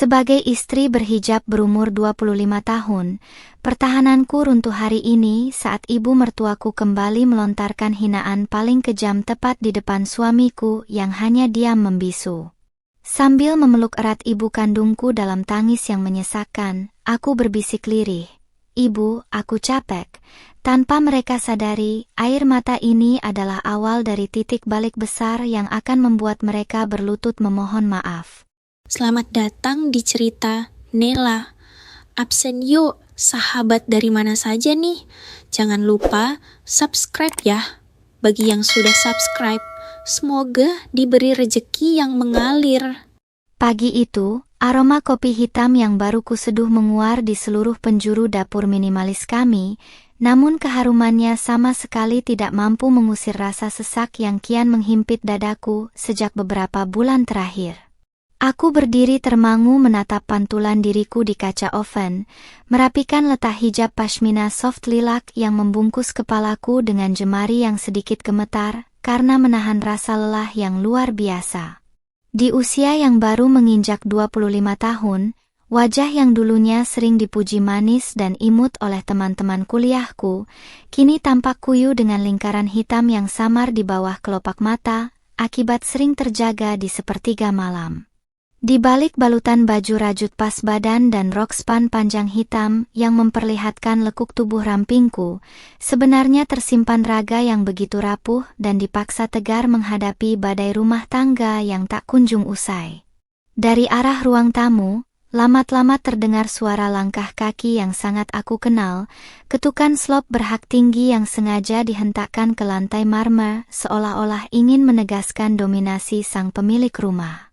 Sebagai istri berhijab berumur 25 tahun, pertahananku runtuh hari ini saat ibu mertuaku kembali melontarkan hinaan paling kejam tepat di depan suamiku yang hanya diam membisu. Sambil memeluk erat ibu kandungku dalam tangis yang menyesakkan, aku berbisik lirih, "Ibu, aku capek." Tanpa mereka sadari, air mata ini adalah awal dari titik balik besar yang akan membuat mereka berlutut memohon maaf. Selamat datang di cerita Nela. Absen yuk, sahabat dari mana saja nih? Jangan lupa subscribe ya. Bagi yang sudah subscribe, semoga diberi rejeki yang mengalir. Pagi itu, aroma kopi hitam yang baru kuseduh menguar di seluruh penjuru dapur minimalis kami, namun keharumannya sama sekali tidak mampu mengusir rasa sesak yang kian menghimpit dadaku sejak beberapa bulan terakhir. Aku berdiri termangu menatap pantulan diriku di kaca oven, merapikan letak hijab pashmina soft lilac yang membungkus kepalaku dengan jemari yang sedikit gemetar karena menahan rasa lelah yang luar biasa. Di usia yang baru menginjak 25 tahun, wajah yang dulunya sering dipuji manis dan imut oleh teman-teman kuliahku, kini tampak kuyu dengan lingkaran hitam yang samar di bawah kelopak mata, akibat sering terjaga di sepertiga malam. Di balik balutan baju rajut pas badan dan rok span panjang hitam yang memperlihatkan lekuk tubuh rampingku, sebenarnya tersimpan raga yang begitu rapuh dan dipaksa tegar menghadapi badai rumah tangga yang tak kunjung usai. Dari arah ruang tamu, lamat-lamat terdengar suara langkah kaki yang sangat aku kenal, ketukan slop berhak tinggi yang sengaja dihentakkan ke lantai marmer seolah-olah ingin menegaskan dominasi sang pemilik rumah.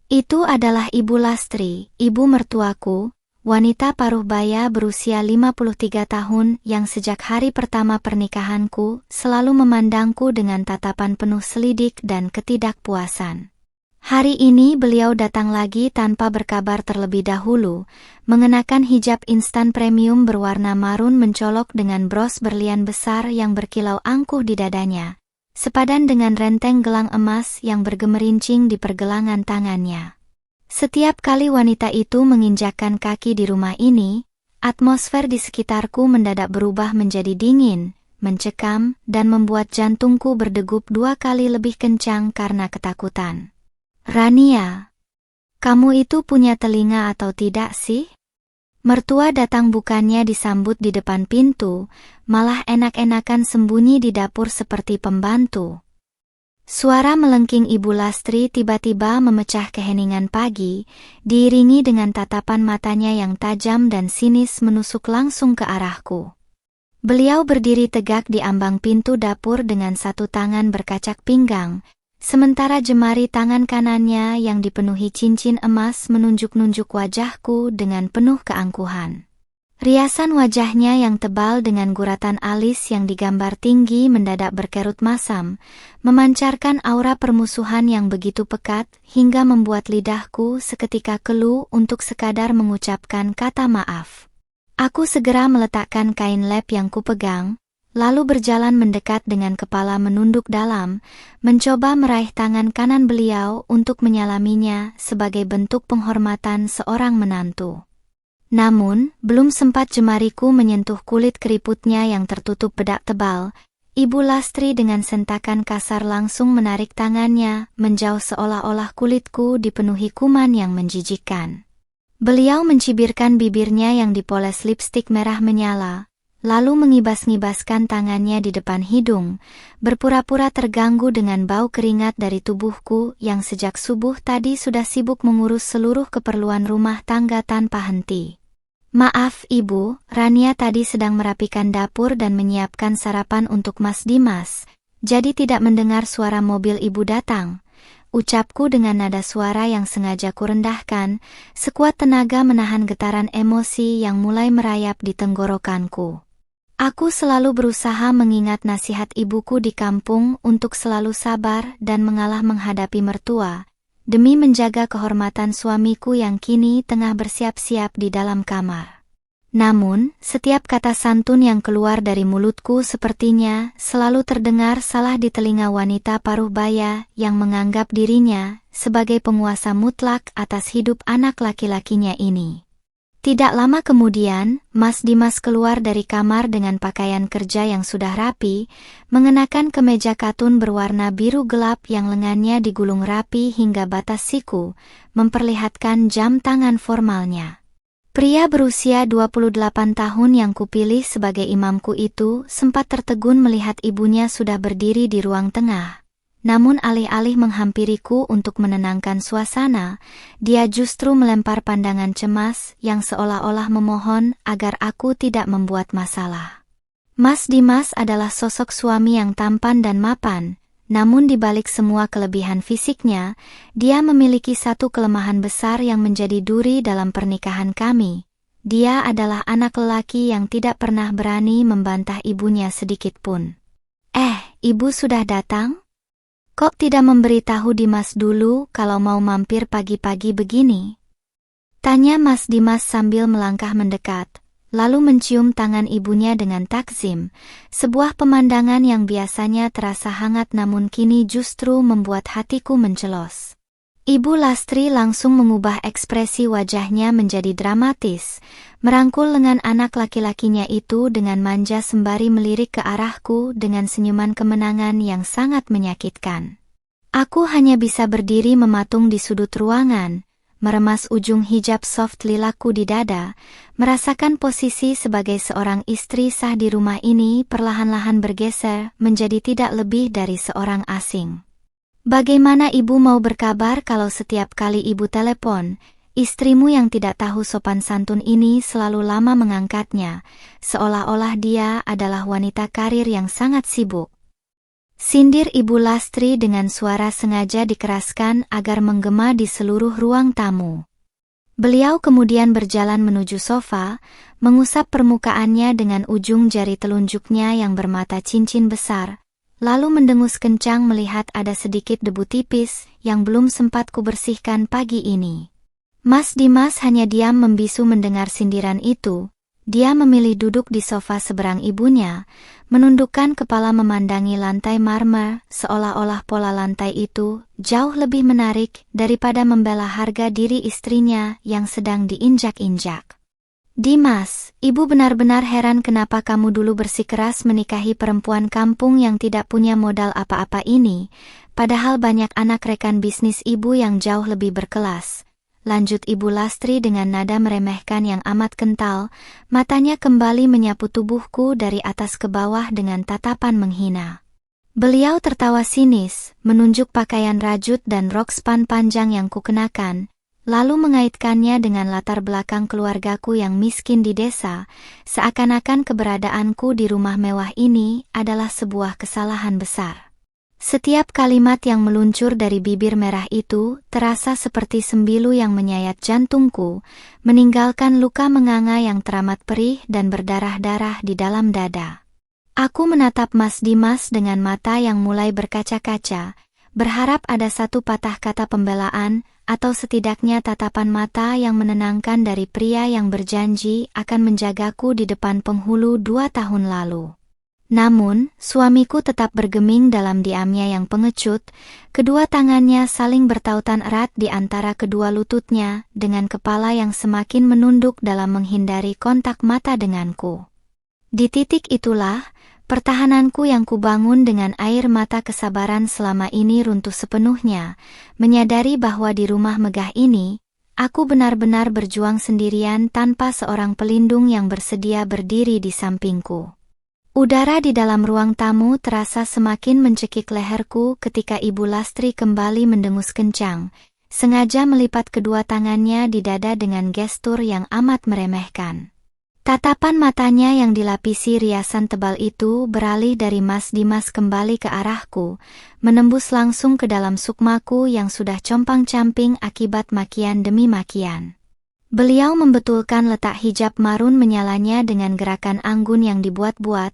Itu adalah Ibu Lastri, ibu mertuaku, wanita paruh baya berusia 53 tahun yang sejak hari pertama pernikahanku selalu memandangku dengan tatapan penuh selidik dan ketidakpuasan. Hari ini beliau datang lagi tanpa berkabar terlebih dahulu, mengenakan hijab instan premium berwarna marun mencolok dengan bros berlian besar yang berkilau angkuh di dadanya, sepadan dengan renteng gelang emas yang bergemerincing di pergelangan tangannya. Setiap kali wanita itu menginjakkan kaki di rumah ini, atmosfer di sekitarku mendadak berubah menjadi dingin, mencekam, dan membuat jantungku berdegup 2 kali lebih kencang karena ketakutan. "Rania, kamu itu punya telinga atau tidak sih?" Mertua datang bukannya disambut di depan pintu, malah enak-enakan sembunyi di dapur seperti pembantu. Suara melengking Ibu Lastri tiba-tiba memecah keheningan pagi, diiringi dengan tatapan matanya yang tajam dan sinis menusuk langsung ke arahku. Beliau berdiri tegak di ambang pintu dapur dengan satu tangan berkacak pinggang, sementara jemari tangan kanannya yang dipenuhi cincin emas menunjuk-nunjuk wajahku dengan penuh keangkuhan. Riasan wajahnya yang tebal dengan guratan alis yang digambar tinggi mendadak berkerut masam, memancarkan aura permusuhan yang begitu pekat hingga membuat lidahku seketika keluh untuk sekadar mengucapkan kata maaf. Aku segera meletakkan kain lap yang kupegang, lalu berjalan mendekat dengan kepala menunduk dalam, mencoba meraih tangan kanan beliau untuk menyalaminya sebagai bentuk penghormatan seorang menantu. Namun, belum sempat jemariku menyentuh kulit keriputnya yang tertutup bedak tebal, Ibu Lastri dengan sentakan kasar langsung menarik tangannya, menjauh seolah-olah kulitku dipenuhi kuman yang menjijikkan. Beliau mencibirkan bibirnya yang dipoles lipstik merah menyala, lalu mengibas-ngibaskan tangannya di depan hidung, berpura-pura terganggu dengan bau keringat dari tubuhku yang sejak subuh tadi sudah sibuk mengurus seluruh keperluan rumah tangga tanpa henti. "Maaf Ibu, Rania tadi sedang merapikan dapur dan menyiapkan sarapan untuk Mas Dimas, jadi tidak mendengar suara mobil Ibu datang," ucapku dengan nada suara yang sengaja kurendahkan, sekuat tenaga menahan getaran emosi yang mulai merayap di tenggorokanku. Aku selalu berusaha mengingat nasihat ibuku di kampung untuk selalu sabar dan mengalah menghadapi mertua, demi menjaga kehormatan suamiku yang kini tengah bersiap-siap di dalam kamar. Namun, setiap kata santun yang keluar dari mulutku sepertinya selalu terdengar salah di telinga wanita paruh baya yang menganggap dirinya sebagai penguasa mutlak atas hidup anak laki-lakinya ini. Tidak lama kemudian, Mas Dimas keluar dari kamar dengan pakaian kerja yang sudah rapi, mengenakan kemeja katun berwarna biru gelap yang lengannya digulung rapi hingga batas siku, memperlihatkan jam tangan formalnya. Pria berusia 28 tahun yang kupilih sebagai imamku itu sempat tertegun melihat ibunya sudah berdiri di ruang tengah. Namun alih-alih menghampiriku untuk menenangkan suasana, dia justru melempar pandangan cemas yang seolah-olah memohon agar aku tidak membuat masalah. Mas Dimas adalah sosok suami yang tampan dan mapan, namun di balik semua kelebihan fisiknya, dia memiliki satu kelemahan besar yang menjadi duri dalam pernikahan kami. Dia adalah anak lelaki yang tidak pernah berani membantah ibunya sedikit pun. Ibu sudah datang? Kok tidak memberitahu Dimas dulu kalau mau mampir pagi-pagi begini? Tanya Mas Dimas sambil melangkah mendekat, lalu mencium tangan ibunya dengan takzim, sebuah pemandangan yang biasanya terasa hangat namun kini justru membuat hatiku mencelos. Ibu Lastri langsung mengubah ekspresi wajahnya menjadi dramatis, merangkul lengan anak laki-lakinya itu dengan manja sembari melirik ke arahku dengan senyuman kemenangan yang sangat menyakitkan. Aku hanya bisa berdiri mematung di sudut ruangan, meremas ujung hijab soft lilaku di dada, merasakan posisi sebagai seorang istri sah di rumah ini perlahan-lahan bergeser menjadi tidak lebih dari seorang asing. Bagaimana ibu mau berkabar kalau setiap kali ibu telepon, istrimu yang tidak tahu sopan santun ini selalu lama mengangkatnya, seolah-olah dia adalah wanita karir yang sangat sibuk. Sindir Ibu Lastri dengan suara sengaja dikeraskan agar menggema di seluruh ruang tamu. Beliau kemudian berjalan menuju sofa, mengusap permukaannya dengan ujung jari telunjuknya yang bermata cincin besar, lalu mendengus kencang melihat ada sedikit debu tipis yang belum sempat kubersihkan pagi ini. Mas Dimas hanya diam membisu mendengar sindiran itu. Dia memilih duduk di sofa seberang ibunya, menundukkan kepala memandangi lantai marmer, seolah-olah pola lantai itu jauh lebih menarik daripada membela harga diri istrinya yang sedang diinjak-injak. Dimas, ibu benar-benar heran kenapa kamu dulu bersikeras menikahi perempuan kampung yang tidak punya modal apa-apa ini, padahal banyak anak rekan bisnis ibu yang jauh lebih berkelas. Lanjut Ibu Lastri dengan nada meremehkan yang amat kental, matanya kembali menyapu tubuhku dari atas ke bawah dengan tatapan menghina. Beliau tertawa sinis, menunjuk pakaian rajut dan rok span panjang yang kukenakan, lalu mengaitkannya dengan latar belakang keluargaku yang miskin di desa, seakan-akan keberadaanku di rumah mewah ini adalah sebuah kesalahan besar. Setiap kalimat yang meluncur dari bibir merah itu terasa seperti sembilu yang menyayat jantungku, meninggalkan luka menganga yang teramat perih dan berdarah-darah di dalam dada. Aku menatap Mas Dimas dengan mata yang mulai berkaca-kaca, berharap ada satu patah kata pembelaan, atau setidaknya tatapan mata yang menenangkan dari pria yang berjanji akan menjagaku di depan penghulu 2 tahun lalu. Namun, suamiku tetap bergeming dalam diamnya yang pengecut, kedua tangannya saling bertautan erat di antara kedua lututnya, dengan kepala yang semakin menunduk dalam menghindari kontak mata denganku. Di titik itulah, pertahananku yang kubangun dengan air mata kesabaran selama ini runtuh sepenuhnya, menyadari bahwa di rumah megah ini, aku benar-benar berjuang sendirian tanpa seorang pelindung yang bersedia berdiri di sampingku. Udara di dalam ruang tamu terasa semakin mencekik leherku ketika Ibu Lastri kembali mendengus kencang, sengaja melipat kedua tangannya di dada dengan gestur yang amat meremehkan. Tatapan matanya yang dilapisi riasan tebal itu beralih dari Mas Dimas kembali ke arahku, menembus langsung ke dalam sukmaku yang sudah compang-camping akibat makian demi makian. Beliau membetulkan letak hijab marun menyalanya dengan gerakan anggun yang dibuat-buat,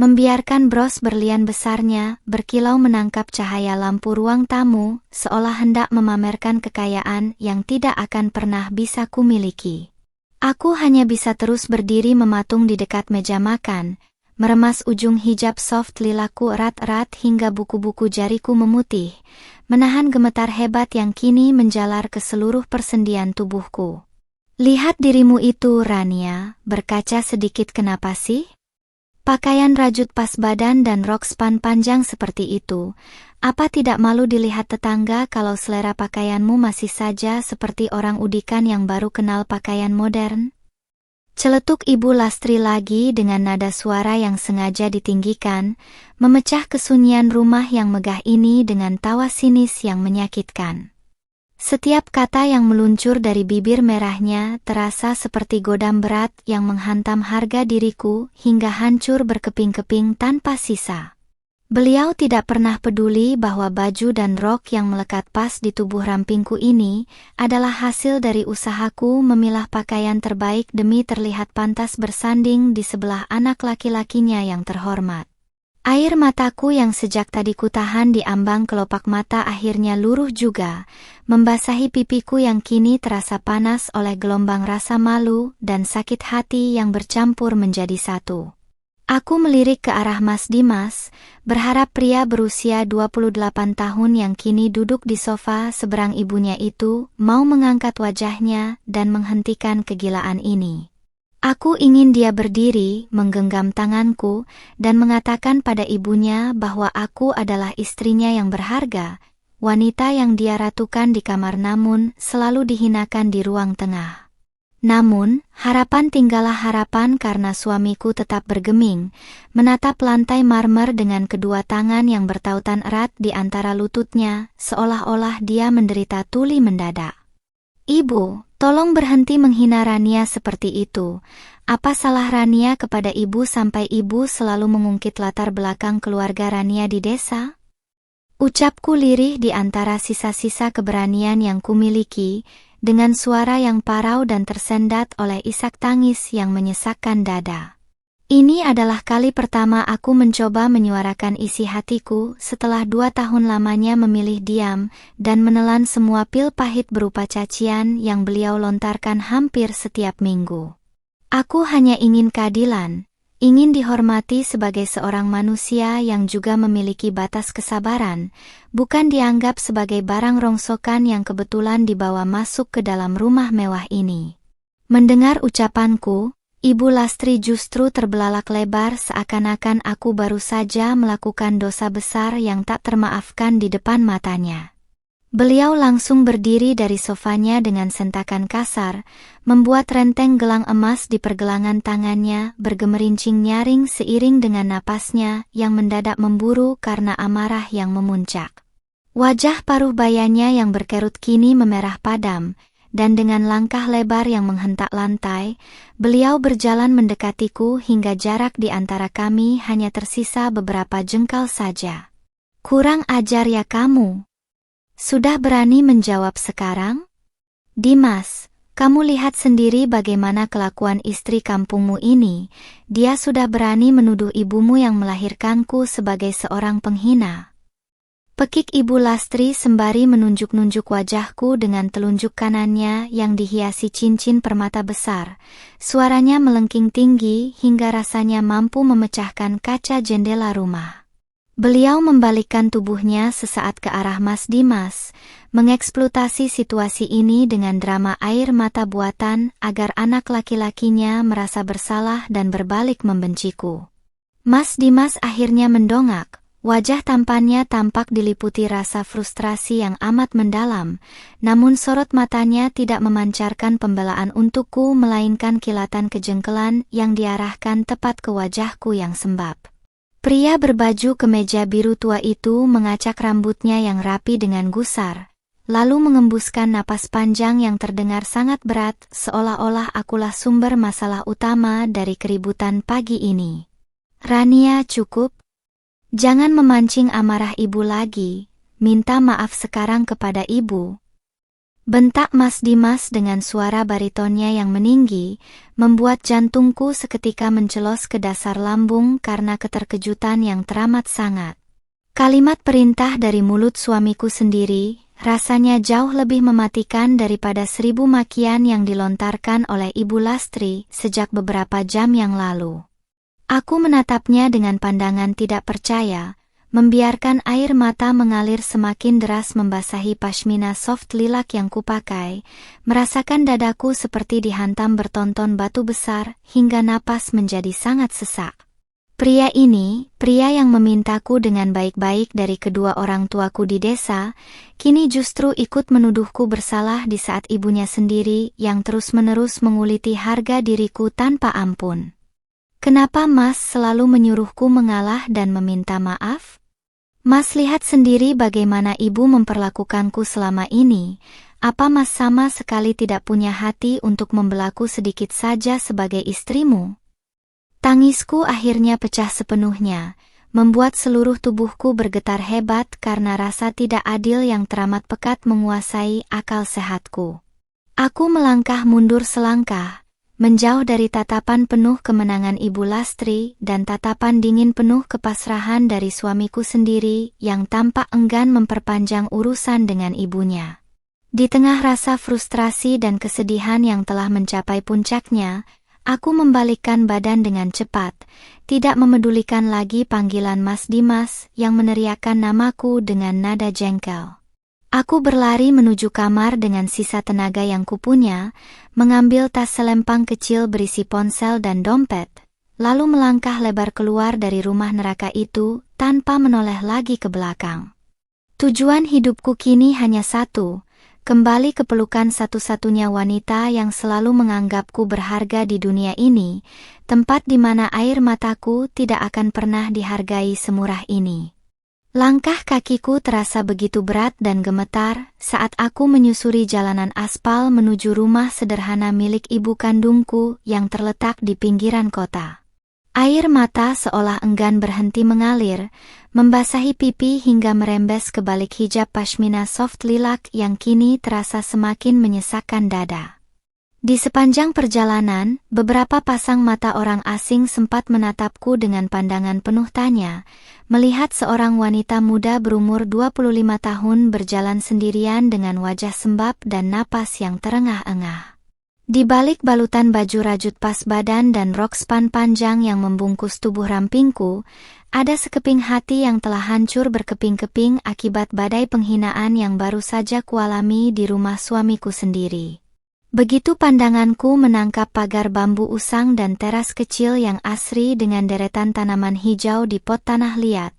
membiarkan bros berlian besarnya berkilau menangkap cahaya lampu ruang tamu, seolah hendak memamerkan kekayaan yang tidak akan pernah bisa kumiliki. Aku hanya bisa terus berdiri mematung di dekat meja makan, meremas ujung hijab soft lilaku erat-erat hingga buku-buku jariku memutih, menahan gemetar hebat yang kini menjalar ke seluruh persendian tubuhku. Lihat dirimu itu, Rania, berkaca sedikit. Kenapa sih? Pakaian rajut pas badan dan rok span panjang seperti itu. Apa tidak malu dilihat tetangga kalau selera pakaianmu masih saja seperti orang udikan yang baru kenal pakaian modern? Celetuk Ibu Lastri lagi dengan nada suara yang sengaja ditinggikan, memecah kesunyian rumah yang megah ini dengan tawa sinis yang menyakitkan. Setiap kata yang meluncur dari bibir merahnya terasa seperti godam berat yang menghantam harga diriku hingga hancur berkeping-keping tanpa sisa. Beliau tidak pernah peduli bahwa baju dan rok yang melekat pas di tubuh rampingku ini adalah hasil dari usahaku memilah pakaian terbaik demi terlihat pantas bersanding di sebelah anak laki-lakinya yang terhormat. Air mataku yang sejak tadi kutahan di ambang kelopak mata akhirnya luruh juga, membasahi pipiku yang kini terasa panas oleh gelombang rasa malu dan sakit hati yang bercampur menjadi satu. Aku melirik ke arah Mas Dimas, berharap pria berusia 28 tahun yang kini duduk di sofa seberang ibunya itu mau mengangkat wajahnya dan menghentikan kegilaan ini. Aku ingin dia berdiri, menggenggam tanganku, dan mengatakan pada ibunya bahwa aku adalah istrinya yang berharga, wanita yang dia ratukan di kamar namun selalu dihinakan di ruang tengah. Namun, harapan tinggallah harapan karena suamiku tetap bergeming, menatap lantai marmer dengan kedua tangan yang bertautan erat di antara lututnya, seolah-olah dia menderita tuli mendadak. Ibu, tolong berhenti menghina Rania seperti itu. Apa salah Rania kepada ibu sampai ibu selalu mengungkit latar belakang keluarga Rania di desa? Ucapku lirih di antara sisa-sisa keberanian yang kumiliki, dengan suara yang parau dan tersendat oleh isak tangis yang menyesakkan dada. Ini adalah kali pertama aku mencoba menyuarakan isi hatiku setelah 2 tahun lamanya memilih diam dan menelan semua pil pahit berupa cacian yang beliau lontarkan hampir setiap minggu. Aku hanya ingin keadilan, ingin dihormati sebagai seorang manusia yang juga memiliki batas kesabaran, bukan dianggap sebagai barang rongsokan yang kebetulan dibawa masuk ke dalam rumah mewah ini. Mendengar ucapanku, Ibu Lastri justru terbelalak lebar seakan-akan aku baru saja melakukan dosa besar yang tak termaafkan di depan matanya. Beliau langsung berdiri dari sofanya dengan sentakan kasar, membuat renteng gelang emas di pergelangan tangannya bergemerincing nyaring seiring dengan napasnya yang mendadak memburu karena amarah yang memuncak. Wajah paruh bayanya yang berkerut kini memerah padam, dan dengan langkah lebar yang menghentak lantai, beliau berjalan mendekatiku hingga jarak di antara kami hanya tersisa beberapa jengkal saja. Kurang ajar ya kamu. Sudah berani menjawab sekarang? Dimas, kamu lihat sendiri bagaimana kelakuan istri kampungmu ini. Dia sudah berani menuduh ibumu yang melahirkanku sebagai seorang penghina. Pekik Ibu Lastri sembari menunjuk-nunjuk wajahku dengan telunjuk kanannya yang dihiasi cincin permata besar. Suaranya melengking tinggi hingga rasanya mampu memecahkan kaca jendela rumah. Beliau membalikkan tubuhnya sesaat ke arah Mas Dimas, mengeksploitasi situasi ini dengan drama air mata buatan agar anak laki-lakinya merasa bersalah dan berbalik membenciku. Mas Dimas akhirnya mendongak. Wajah tampannya tampak diliputi rasa frustrasi yang amat mendalam, namun sorot matanya tidak memancarkan pembelaan untukku melainkan kilatan kejengkelan yang diarahkan tepat ke wajahku yang sembab. Pria berbaju kemeja biru tua itu mengacak rambutnya yang rapi dengan gusar, lalu mengembuskan napas panjang yang terdengar sangat berat seolah-olah akulah sumber masalah utama dari keributan pagi ini. Rania, cukup. Jangan memancing amarah ibu lagi, minta maaf sekarang kepada ibu. Bentak Mas Dimas dengan suara baritonnya yang meninggi, membuat jantungku seketika mencelos ke dasar lambung karena keterkejutan yang teramat sangat. Kalimat perintah dari mulut suamiku sendiri, rasanya jauh lebih mematikan daripada 1000 makian yang dilontarkan oleh Ibu Lastri sejak beberapa jam yang lalu. Aku menatapnya dengan pandangan tidak percaya, membiarkan air mata mengalir semakin deras membasahi pashmina soft lilac yang kupakai, merasakan dadaku seperti dihantam bertonton batu besar hingga napas menjadi sangat sesak. Pria ini, pria yang memintaku dengan baik-baik dari kedua orang tuaku di desa, kini justru ikut menuduhku bersalah di saat ibunya sendiri yang terus-menerus menguliti harga diriku tanpa ampun. Kenapa Mas selalu menyuruhku mengalah dan meminta maaf? Mas lihat sendiri bagaimana ibu memperlakukanku selama ini. Apa Mas sama sekali tidak punya hati untuk membelaku sedikit saja sebagai istrimu? Tangisku akhirnya pecah sepenuhnya, membuat seluruh tubuhku bergetar hebat karena rasa tidak adil yang teramat pekat menguasai akal sehatku. Aku melangkah mundur selangkah, menjauh dari tatapan penuh kemenangan Ibu Lastri dan tatapan dingin penuh kepasrahan dari suamiku sendiri yang tampak enggan memperpanjang urusan dengan ibunya. Di tengah rasa frustrasi dan kesedihan yang telah mencapai puncaknya, aku membalikkan badan dengan cepat, tidak memedulikan lagi panggilan Mas Dimas yang meneriakkan namaku dengan nada jengkel. Aku berlari menuju kamar dengan sisa tenaga yang kupunya, mengambil tas selempang kecil berisi ponsel dan dompet, lalu melangkah lebar keluar dari rumah neraka itu tanpa menoleh lagi ke belakang. Tujuan hidupku kini hanya satu, kembali ke pelukan satu-satunya wanita yang selalu menganggapku berharga di dunia ini, tempat di mana air mataku tidak akan pernah dihargai semurah ini. Langkah kakiku terasa begitu berat dan gemetar saat aku menyusuri jalanan aspal menuju rumah sederhana milik ibu kandungku yang terletak di pinggiran kota. Air mata seolah enggan berhenti mengalir, membasahi pipi hingga merembes ke balik hijab pashmina soft lilac yang kini terasa semakin menyesakkan dada. Di sepanjang perjalanan, beberapa pasang mata orang asing sempat menatapku dengan pandangan penuh tanya, melihat seorang wanita muda berumur 25 tahun berjalan sendirian dengan wajah sembab dan napas yang terengah-engah. Di balik balutan baju rajut pas badan dan rok span panjang yang membungkus tubuh rampingku, ada sekeping hati yang telah hancur berkeping-keping akibat badai penghinaan yang baru saja kualami di rumah suamiku sendiri. Begitu pandanganku menangkap pagar bambu usang dan teras kecil yang asri dengan deretan tanaman hijau di pot tanah liat,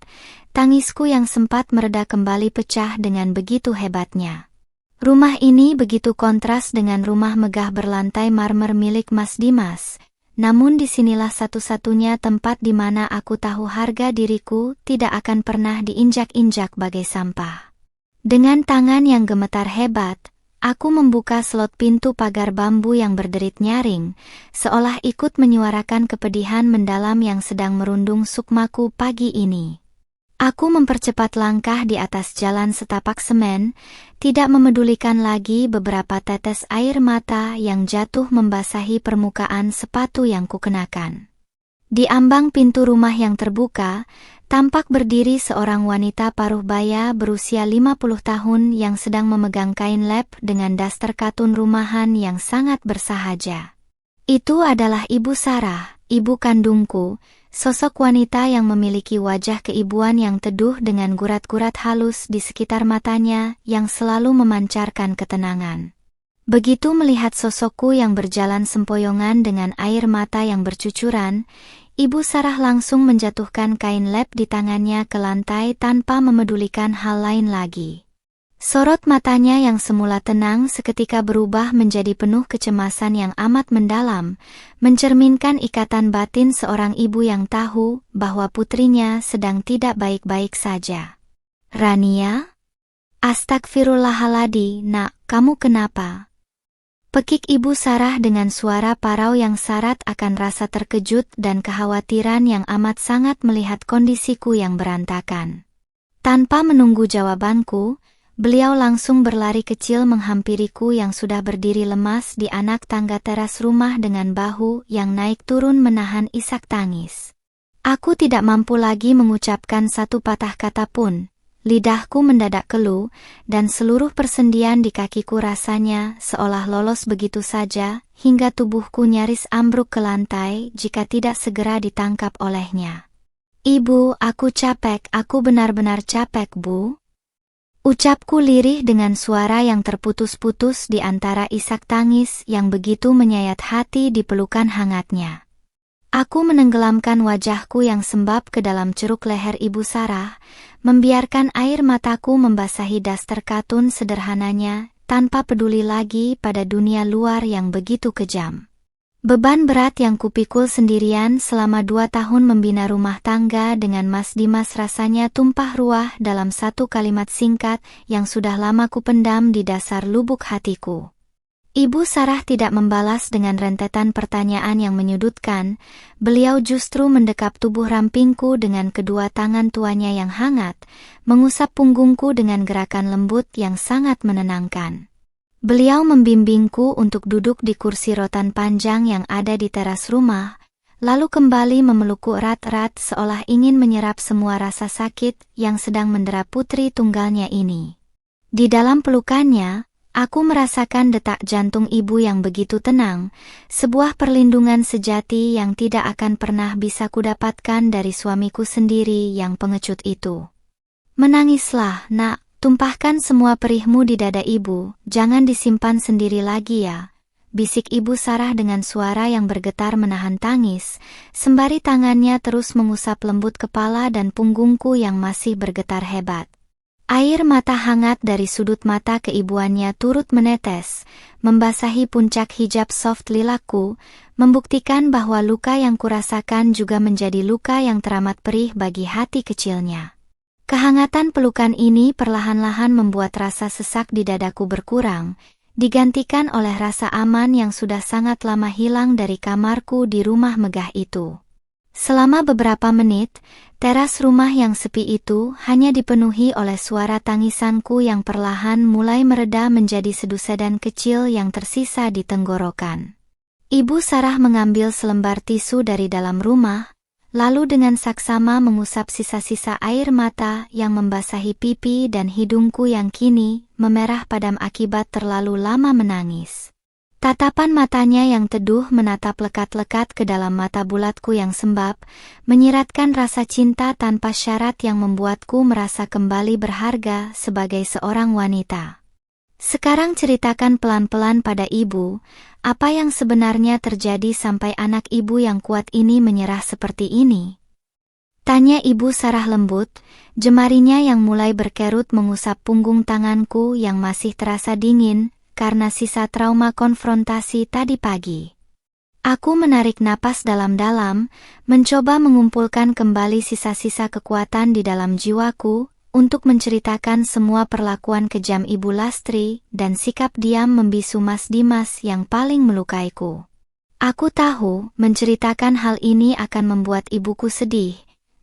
tangisku yang sempat mereda kembali pecah dengan begitu hebatnya. Rumah ini begitu kontras dengan rumah megah berlantai marmer milik Mas Dimas, namun disinilah satu-satunya tempat di mana aku tahu harga diriku tidak akan pernah diinjak-injak bagai sampah. Dengan tangan yang gemetar hebat, aku membuka slot pintu pagar bambu yang berderit nyaring, seolah ikut menyuarakan kepedihan mendalam yang sedang merundung sukmaku pagi ini. Aku mempercepat langkah di atas jalan setapak semen, tidak memedulikan lagi beberapa tetes air mata yang jatuh membasahi permukaan sepatu yang kukenakan. Di ambang pintu rumah yang terbuka, tampak berdiri seorang wanita paruh baya berusia 50 tahun yang sedang memegang kain lap dengan daster katun rumahan yang sangat bersahaja. Itu adalah Ibu Sarah, ibu kandungku, sosok wanita yang memiliki wajah keibuan yang teduh dengan gurat-gurat halus di sekitar matanya yang selalu memancarkan ketenangan. Begitu melihat sosokku yang berjalan sempoyongan dengan air mata yang bercucuran, Ibu Sarah langsung menjatuhkan kain lap di tangannya ke lantai tanpa memedulikan hal lain lagi. Sorot matanya yang semula tenang seketika berubah menjadi penuh kecemasan yang amat mendalam, mencerminkan ikatan batin seorang ibu yang tahu bahwa putrinya sedang tidak baik-baik saja. "Rania? Astagfirullahaladzim, nak, kamu kenapa?" Pekik Ibu Sarah dengan suara parau yang syarat akan rasa terkejut dan kekhawatiran yang amat sangat melihat kondisiku yang berantakan. Tanpa menunggu jawabanku, beliau langsung berlari kecil menghampiriku yang sudah berdiri lemas di anak tangga teras rumah dengan bahu yang naik turun menahan isak tangis. Aku tidak mampu lagi mengucapkan satu patah kata pun, lidahku mendadak keluh, dan seluruh persendian di kakiku rasanya seolah lolos begitu saja, hingga tubuhku nyaris ambruk ke lantai jika tidak segera ditangkap olehnya. "Ibu, aku capek, aku benar-benar capek, Bu." Ucapku lirih dengan suara yang terputus-putus di antara isak tangis yang begitu menyayat hati di pelukan hangatnya. Aku menenggelamkan wajahku yang sembab ke dalam ceruk leher Ibu Sarah, membiarkan air mataku membasahi daster katun sederhananya, tanpa peduli lagi pada dunia luar yang begitu kejam. Beban berat yang kupikul sendirian selama 2 tahun membina rumah tangga dengan Mas Dimas rasanya tumpah ruah dalam satu kalimat singkat yang sudah lama kupendam di dasar lubuk hatiku. Ibu Sarah tidak membalas dengan rentetan pertanyaan yang menyudutkan. Beliau justru mendekap tubuh rampingku dengan kedua tangan tuanya yang hangat, mengusap punggungku dengan gerakan lembut yang sangat menenangkan. Beliau membimbingku untuk duduk di kursi rotan panjang yang ada di teras rumah, lalu kembali memelukku erat-erat seolah ingin menyerap semua rasa sakit yang sedang mendera putri tunggalnya ini. Di dalam pelukannya, aku merasakan detak jantung ibu yang begitu tenang, sebuah perlindungan sejati yang tidak akan pernah bisa kudapatkan dari suamiku sendiri yang pengecut itu. "Menangislah, Nak, tumpahkan semua perihmu di dada ibu, jangan disimpan sendiri lagi ya," bisik Ibu Sarah dengan suara yang bergetar menahan tangis, sembari tangannya terus mengusap lembut kepala dan punggungku yang masih bergetar hebat. Air mata hangat dari sudut mata keibuannya turut menetes, membasahi puncak hijab soft lilakku, membuktikan bahwa luka yang kurasakan juga menjadi luka yang teramat perih bagi hati kecilnya. Kehangatan pelukan ini perlahan-lahan membuat rasa sesak di dadaku berkurang, digantikan oleh rasa aman yang sudah sangat lama hilang dari kamarku di rumah megah itu. Selama beberapa menit, teras rumah yang sepi itu hanya dipenuhi oleh suara tangisanku yang perlahan mulai mereda menjadi sedusedan kecil yang tersisa di tenggorokan. Ibu Sarah mengambil selembar tisu dari dalam rumah, lalu dengan saksama mengusap sisa-sisa air mata yang membasahi pipi dan hidungku yang kini memerah padam akibat terlalu lama menangis. Tatapan matanya yang teduh menatap lekat-lekat ke dalam mata bulatku yang sembab, menyiratkan rasa cinta tanpa syarat yang membuatku merasa kembali berharga sebagai seorang wanita. "Sekarang ceritakan pelan-pelan pada ibu, apa yang sebenarnya terjadi sampai anak ibu yang kuat ini menyerah seperti ini?" tanya Ibu Sarah lembut, jemarinya yang mulai berkerut mengusap punggung tanganku yang masih terasa dingin, karena sisa trauma konfrontasi tadi pagi. Aku menarik napas dalam-dalam, mencoba mengumpulkan kembali sisa-sisa kekuatan di dalam jiwaku, untuk menceritakan semua perlakuan kejam Ibu Lastri dan sikap diam membisu Mas Dimas yang paling melukaiku. Aku tahu menceritakan hal ini akan membuat ibuku sedih,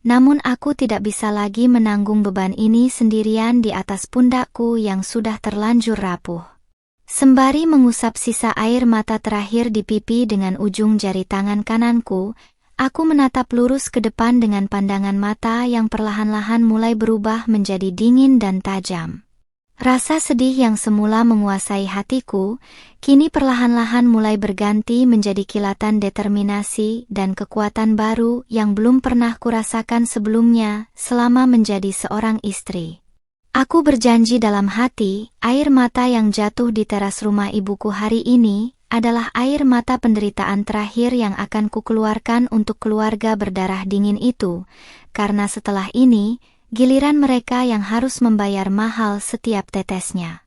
namun aku tidak bisa lagi menanggung beban ini sendirian di atas pundakku yang sudah terlanjur rapuh. Sembari mengusap sisa air mata terakhir di pipi dengan ujung jari tangan kananku, aku menatap lurus ke depan dengan pandangan mata yang perlahan-lahan mulai berubah menjadi dingin dan tajam. Rasa sedih yang semula menguasai hatiku, kini perlahan-lahan mulai berganti menjadi kilatan determinasi dan kekuatan baru yang belum pernah kurasakan sebelumnya selama menjadi seorang istri. Aku berjanji dalam hati, air mata yang jatuh di teras rumah ibuku hari ini adalah air mata penderitaan terakhir yang akan kukeluarkan untuk keluarga berdarah dingin itu, karena setelah ini, giliran mereka yang harus membayar mahal setiap tetesnya.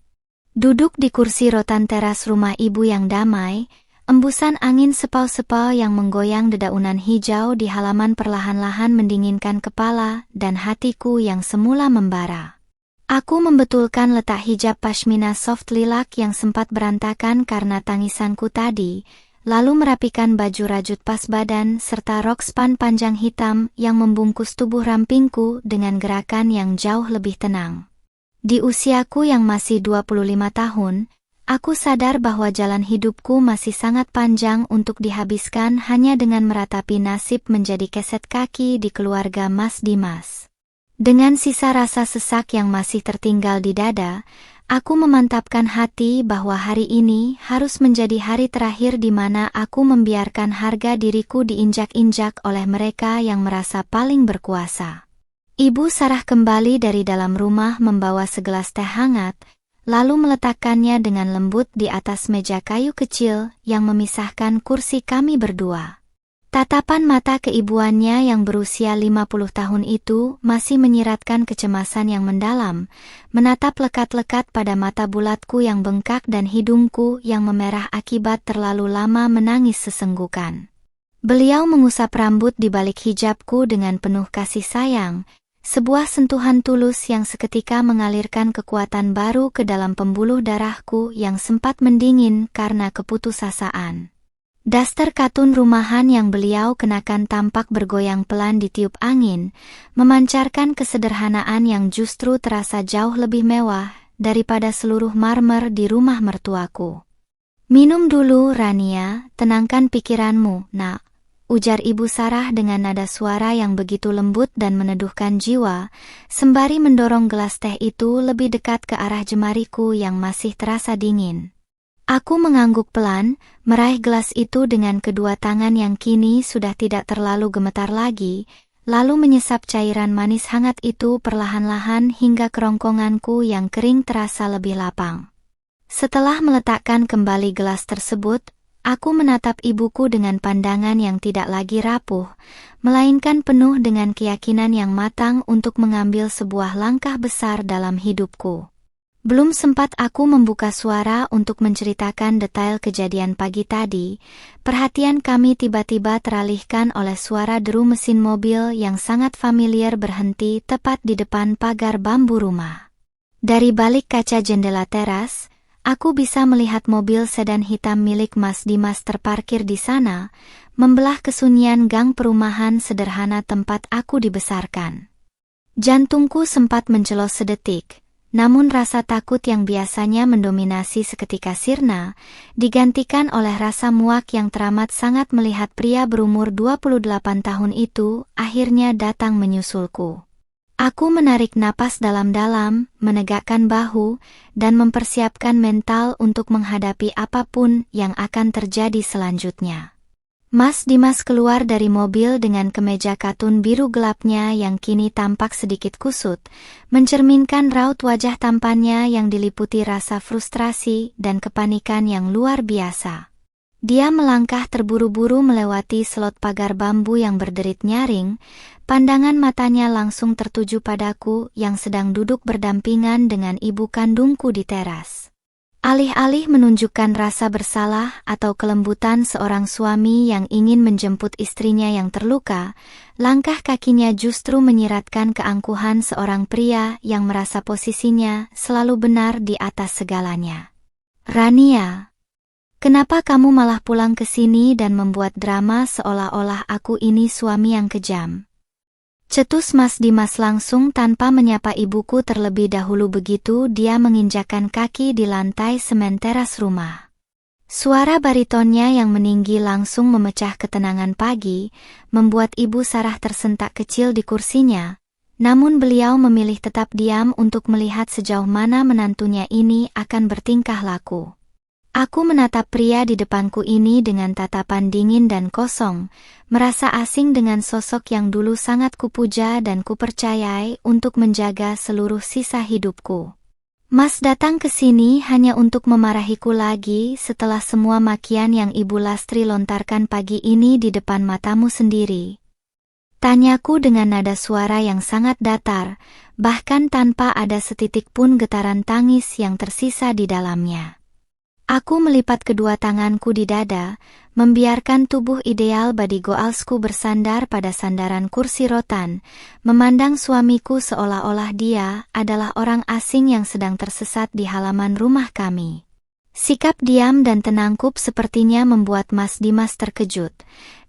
Duduk di kursi rotan teras rumah ibu yang damai, embusan angin sepau-sepau yang menggoyang dedaunan hijau di halaman perlahan-lahan mendinginkan kepala dan hatiku yang semula membara. Aku membetulkan letak hijab pashmina soft lilac yang sempat berantakan karena tangisanku tadi, lalu merapikan baju rajut pas badan serta rok span panjang hitam yang membungkus tubuh rampingku dengan gerakan yang jauh lebih tenang. Di usiaku yang masih 25 tahun, aku sadar bahwa jalan hidupku masih sangat panjang untuk dihabiskan hanya dengan meratapi nasib menjadi keset kaki di keluarga Mas Dimas. Dengan sisa rasa sesak yang masih tertinggal di dada, aku memantapkan hati bahwa hari ini harus menjadi hari terakhir di mana aku membiarkan harga diriku diinjak-injak oleh mereka yang merasa paling berkuasa. Ibu Sarah kembali dari dalam rumah membawa segelas teh hangat, lalu meletakkannya dengan lembut di atas meja kayu kecil yang memisahkan kursi kami berdua. Tatapan mata keibuannya yang berusia 50 tahun itu masih menyiratkan kecemasan yang mendalam, menatap lekat-lekat pada mata bulatku yang bengkak dan hidungku yang memerah akibat terlalu lama menangis sesenggukan. Beliau mengusap rambut di balik hijabku dengan penuh kasih sayang, sebuah sentuhan tulus yang seketika mengalirkan kekuatan baru ke dalam pembuluh darahku yang sempat mendingin karena keputusasaan. Daster katun rumahan yang beliau kenakan tampak bergoyang pelan ditiup angin, memancarkan kesederhanaan yang justru terasa jauh lebih mewah daripada seluruh marmer di rumah mertuaku. "Minum dulu, Rania, tenangkan pikiranmu, nak," ujar Ibu Sarah dengan nada suara yang begitu lembut dan meneduhkan jiwa, sembari mendorong gelas teh itu lebih dekat ke arah jemariku yang masih terasa dingin. Aku mengangguk pelan, meraih gelas itu dengan kedua tangan yang kini sudah tidak terlalu gemetar lagi, lalu menyesap cairan manis hangat itu perlahan-lahan hingga kerongkonganku yang kering terasa lebih lapang. Setelah meletakkan kembali gelas tersebut, aku menatap ibuku dengan pandangan yang tidak lagi rapuh, melainkan penuh dengan keyakinan yang matang untuk mengambil sebuah langkah besar dalam hidupku. Belum sempat aku membuka suara untuk menceritakan detail kejadian pagi tadi, perhatian kami tiba-tiba teralihkan oleh suara deru mesin mobil yang sangat familiar berhenti tepat di depan pagar bambu rumah. Dari balik kaca jendela teras, aku bisa melihat mobil sedan hitam milik Mas Dimas terparkir di sana, membelah kesunyian gang perumahan sederhana tempat aku dibesarkan. Jantungku sempat mencelos sedetik. Namun rasa takut yang biasanya mendominasi seketika sirna, digantikan oleh rasa muak yang teramat sangat melihat pria berumur 28 tahun itu akhirnya datang menyusulku. Aku menarik napas dalam-dalam, menegakkan bahu, dan mempersiapkan mental untuk menghadapi apapun yang akan terjadi selanjutnya. Mas Dimas keluar dari mobil dengan kemeja katun biru gelapnya yang kini tampak sedikit kusut, mencerminkan raut wajah tampannya yang diliputi rasa frustrasi dan kepanikan yang luar biasa. Dia melangkah terburu-buru melewati slot pagar bambu yang berderit nyaring, pandangan matanya langsung tertuju padaku yang sedang duduk berdampingan dengan ibu kandungku di teras. Alih-alih menunjukkan rasa bersalah atau kelembutan seorang suami yang ingin menjemput istrinya yang terluka, langkah kakinya justru menyiratkan keangkuhan seorang pria yang merasa posisinya selalu benar di atas segalanya. "Rania, kenapa kamu malah pulang ke sini dan membuat drama seolah-olah aku ini suami yang kejam?" Cetus Mas Dimas langsung tanpa menyapa ibuku terlebih dahulu begitu dia menginjakkan kaki di lantai semen teras rumah. Suara baritonnya yang meninggi langsung memecah ketenangan pagi, membuat Ibu Sarah tersentak kecil di kursinya, namun beliau memilih tetap diam untuk melihat sejauh mana menantunya ini akan bertingkah laku. Aku menatap pria di depanku ini dengan tatapan dingin dan kosong, merasa asing dengan sosok yang dulu sangat kupuja dan kupercayai untuk menjaga seluruh sisa hidupku. "Mas datang ke sini hanya untuk memarahiku lagi setelah semua makian yang Ibu Lastri lontarkan pagi ini di depan matamu sendiri?" Tanyaku dengan nada suara yang sangat datar, bahkan tanpa ada setitik pun getaran tangis yang tersisa di dalamnya. Aku melipat kedua tanganku di dada, membiarkan tubuh ideal body goalsku bersandar pada sandaran kursi rotan, memandang suamiku seolah-olah dia adalah orang asing yang sedang tersesat di halaman rumah kami. Sikap diam dan tenangkup sepertinya membuat Mas Dimas terkejut,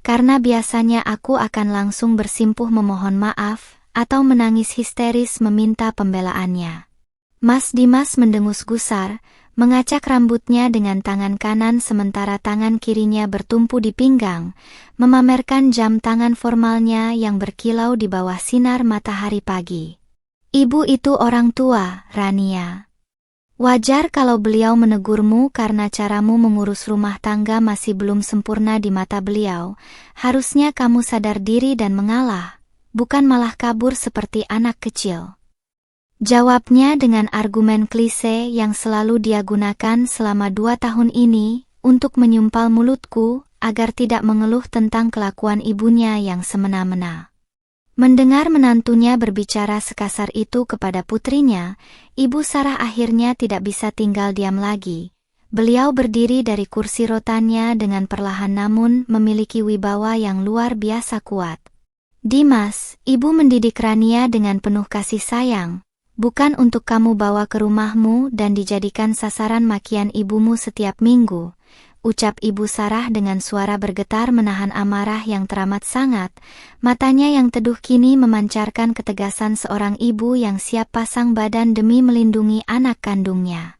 karena biasanya aku akan langsung bersimpuh memohon maaf, atau menangis histeris meminta pembelaannya. Mas Dimas mendengus gusar, mengacak rambutnya dengan tangan kanan sementara tangan kirinya bertumpu di pinggang, memamerkan jam tangan formalnya yang berkilau di bawah sinar matahari pagi. Ibu itu orang tua, Rania. Wajar kalau beliau menegurmu karena caramu mengurus rumah tangga masih belum sempurna di mata beliau. Harusnya kamu sadar diri dan mengalah, bukan malah kabur seperti anak kecil. Jawabnya dengan argumen klise yang selalu dia gunakan selama 2 tahun ini untuk menyumpal mulutku agar tidak mengeluh tentang kelakuan ibunya yang semena-mena. Mendengar menantunya berbicara sekasar itu kepada putrinya, Ibu Sarah akhirnya tidak bisa tinggal diam lagi. Beliau berdiri dari kursi rotannya dengan perlahan namun memiliki wibawa yang luar biasa kuat. Dimas, Ibu mendidik Rania dengan penuh kasih sayang. Bukan untuk kamu bawa ke rumahmu dan dijadikan sasaran makian ibumu setiap minggu, ucap Ibu Sarah dengan suara bergetar menahan amarah yang teramat sangat. Matanya yang teduh kini memancarkan ketegasan seorang ibu yang siap pasang badan demi melindungi anak kandungnya.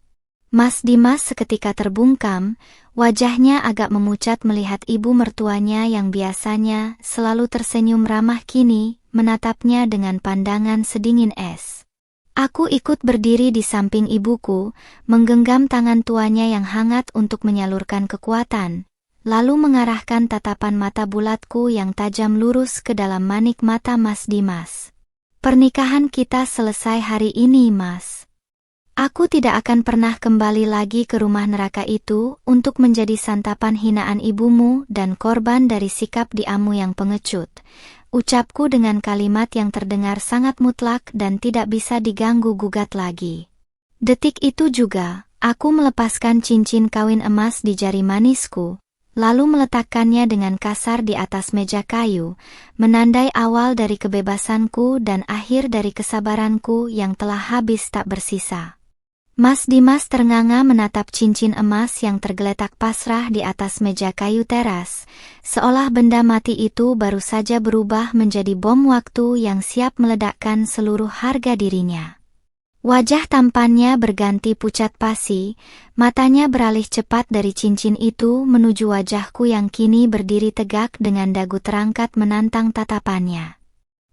Mas Dimas seketika terbungkam, wajahnya agak memucat melihat ibu mertuanya yang biasanya selalu tersenyum ramah kini menatapnya dengan pandangan sedingin es. Aku ikut berdiri di samping ibuku, menggenggam tangan tuanya yang hangat untuk menyalurkan kekuatan, lalu mengarahkan tatapan mata bulatku yang tajam lurus ke dalam manik mata Mas Dimas. Pernikahan kita selesai hari ini, Mas. Aku tidak akan pernah kembali lagi ke rumah neraka itu untuk menjadi santapan hinaan ibumu dan korban dari sikap diamu yang pengecut. Ucapku dengan kalimat yang terdengar sangat mutlak dan tidak bisa diganggu-gugat lagi. Detik itu juga, aku melepaskan cincin kawin emas di jari manisku, lalu meletakkannya dengan kasar di atas meja kayu, menandai awal dari kebebasanku dan akhir dari kesabaranku yang telah habis tak bersisa. Mas Dimas ternganga menatap cincin emas yang tergeletak pasrah di atas meja kayu teras, seolah benda mati itu baru saja berubah menjadi bom waktu yang siap meledakkan seluruh harga dirinya. Wajah tampannya berganti pucat pasi, matanya beralih cepat dari cincin itu menuju wajahku yang kini berdiri tegak dengan dagu terangkat menantang tatapannya.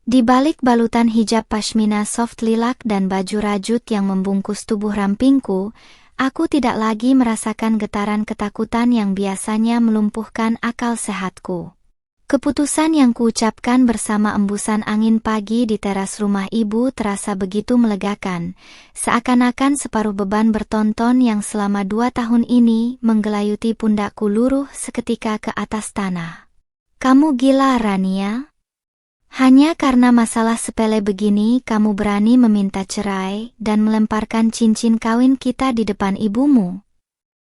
Di balik balutan hijab pashmina soft lilac dan baju rajut yang membungkus tubuh rampingku, aku tidak lagi merasakan getaran ketakutan yang biasanya melumpuhkan akal sehatku. Keputusan yang kuucapkan bersama embusan angin pagi di teras rumah ibu terasa begitu melegakan, seakan-akan separuh beban bertonton yang selama 2 tahun ini menggelayuti pundakku luruh seketika ke atas tanah. Kamu gila, Rania? Hanya karena masalah sepele begini kamu berani meminta cerai dan melemparkan cincin kawin kita di depan ibumu.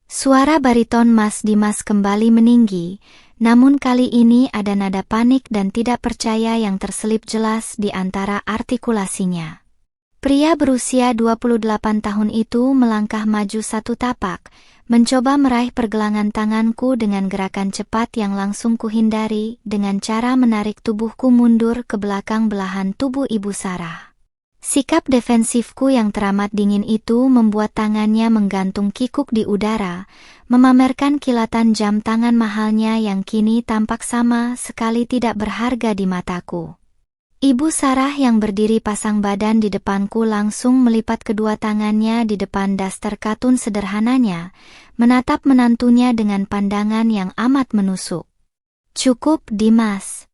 Suara bariton Mas Dimas kembali meninggi, namun kali ini ada nada panik dan tidak percaya yang terselip jelas di antara artikulasinya. Pria berusia 28 tahun itu melangkah maju 1 tapak, mencoba meraih pergelangan tanganku dengan gerakan cepat yang langsung kuhindari dengan cara menarik tubuhku mundur ke belakang belahan tubuh Ibu Sarah. Sikap defensifku yang teramat dingin itu membuat tangannya menggantung kikuk di udara, memamerkan kilatan jam tangan mahalnya yang kini tampak sama sekali tidak berharga di mataku. Ibu Sarah yang berdiri pasang badan di depanku langsung melipat kedua tangannya di depan daster katun sederhananya, menatap menantunya dengan pandangan yang amat menusuk. Cukup, Dimas.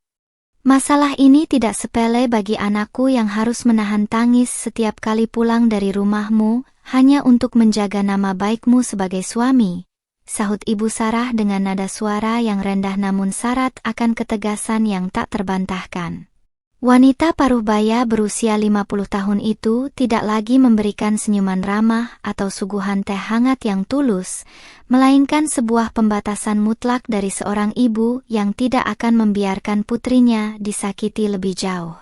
Masalah ini tidak sepele bagi anakku yang harus menahan tangis setiap kali pulang dari rumahmu, hanya untuk menjaga nama baikmu sebagai suami, sahut Ibu Sarah dengan nada suara yang rendah namun syarat akan ketegasan yang tak terbantahkan. Wanita paruh baya berusia 50 tahun itu tidak lagi memberikan senyuman ramah atau suguhan teh hangat yang tulus, melainkan sebuah pembatasan mutlak dari seorang ibu yang tidak akan membiarkan putrinya disakiti lebih jauh.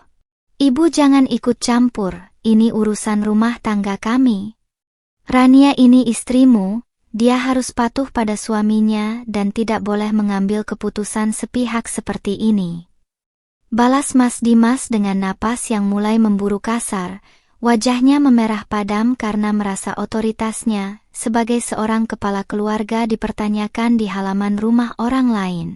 Ibu jangan ikut campur, ini urusan rumah tangga kami. Rania ini istrimu, dia harus patuh pada suaminya dan tidak boleh mengambil keputusan sepihak seperti ini. Balas Mas Dimas dengan napas yang mulai memburu kasar, wajahnya memerah padam karena merasa otoritasnya sebagai seorang kepala keluarga dipertanyakan di halaman rumah orang lain.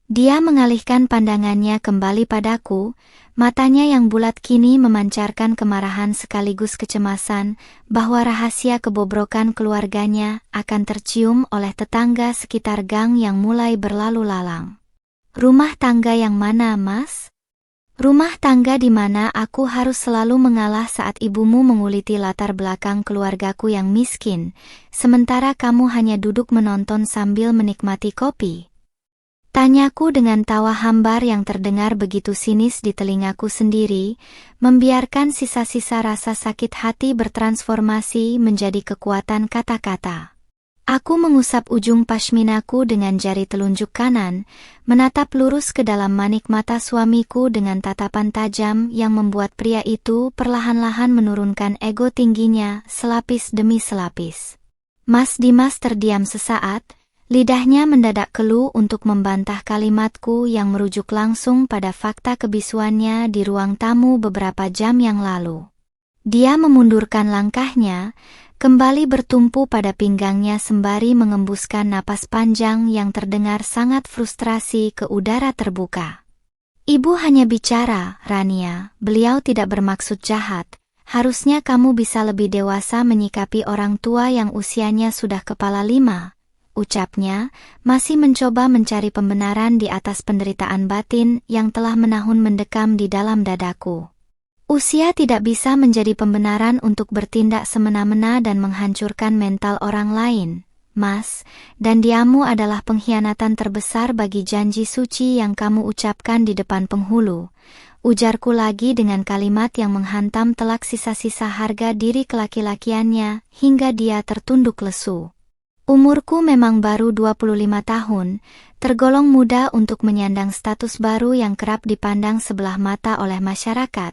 Dia mengalihkan pandangannya kembali padaku, matanya yang bulat kini memancarkan kemarahan sekaligus kecemasan bahwa rahasia kebobrokan keluarganya akan tercium oleh tetangga sekitar gang yang mulai berlalu lalang. Rumah tangga yang mana, Mas? Rumah tangga di mana aku harus selalu mengalah saat ibumu menguliti latar belakang keluargaku yang miskin, sementara kamu hanya duduk menonton sambil menikmati kopi. Tanyaku dengan tawa hambar yang terdengar begitu sinis di telingaku sendiri, membiarkan sisa-sisa rasa sakit hati bertransformasi menjadi kekuatan kata-kata. Aku mengusap ujung pashminaku dengan jari telunjuk kanan, menatap lurus ke dalam manik mata suamiku dengan tatapan tajam yang membuat pria itu perlahan-lahan menurunkan ego tingginya selapis demi selapis. Mas Dimas terdiam sesaat, lidahnya mendadak keluh untuk membantah kalimatku yang merujuk langsung pada fakta kebisuannya di ruang tamu beberapa jam yang lalu. Dia memundurkan langkahnya, kembali bertumpu pada pinggangnya sembari mengembuskan napas panjang yang terdengar sangat frustrasi ke udara terbuka. Ibu hanya bicara, Rania, beliau tidak bermaksud jahat. Harusnya kamu bisa lebih dewasa menyikapi orang tua yang usianya sudah kepala 5. Ucapnya, masih mencoba mencari pembenaran di atas penderitaan batin yang telah menahun mendekam di dalam dadaku. Usia tidak bisa menjadi pembenaran untuk bertindak semena-mena dan menghancurkan mental orang lain, Mas, dan diamu adalah pengkhianatan terbesar bagi janji suci yang kamu ucapkan di depan penghulu. Ujarku lagi dengan kalimat yang menghantam telak sisa-sisa harga diri kelaki-lakiannya hingga dia tertunduk lesu. Umurku memang baru 25 tahun, tergolong muda untuk menyandang status baru yang kerap dipandang sebelah mata oleh masyarakat,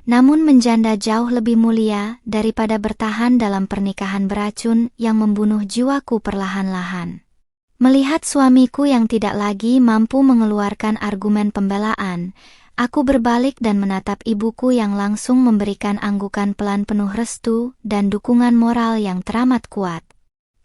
namun menjanda jauh lebih mulia daripada bertahan dalam pernikahan beracun yang membunuh jiwaku perlahan-lahan. Melihat suamiku yang tidak lagi mampu mengeluarkan argumen pembelaan, aku berbalik dan menatap ibuku yang langsung memberikan anggukan pelan penuh restu dan dukungan moral yang teramat kuat.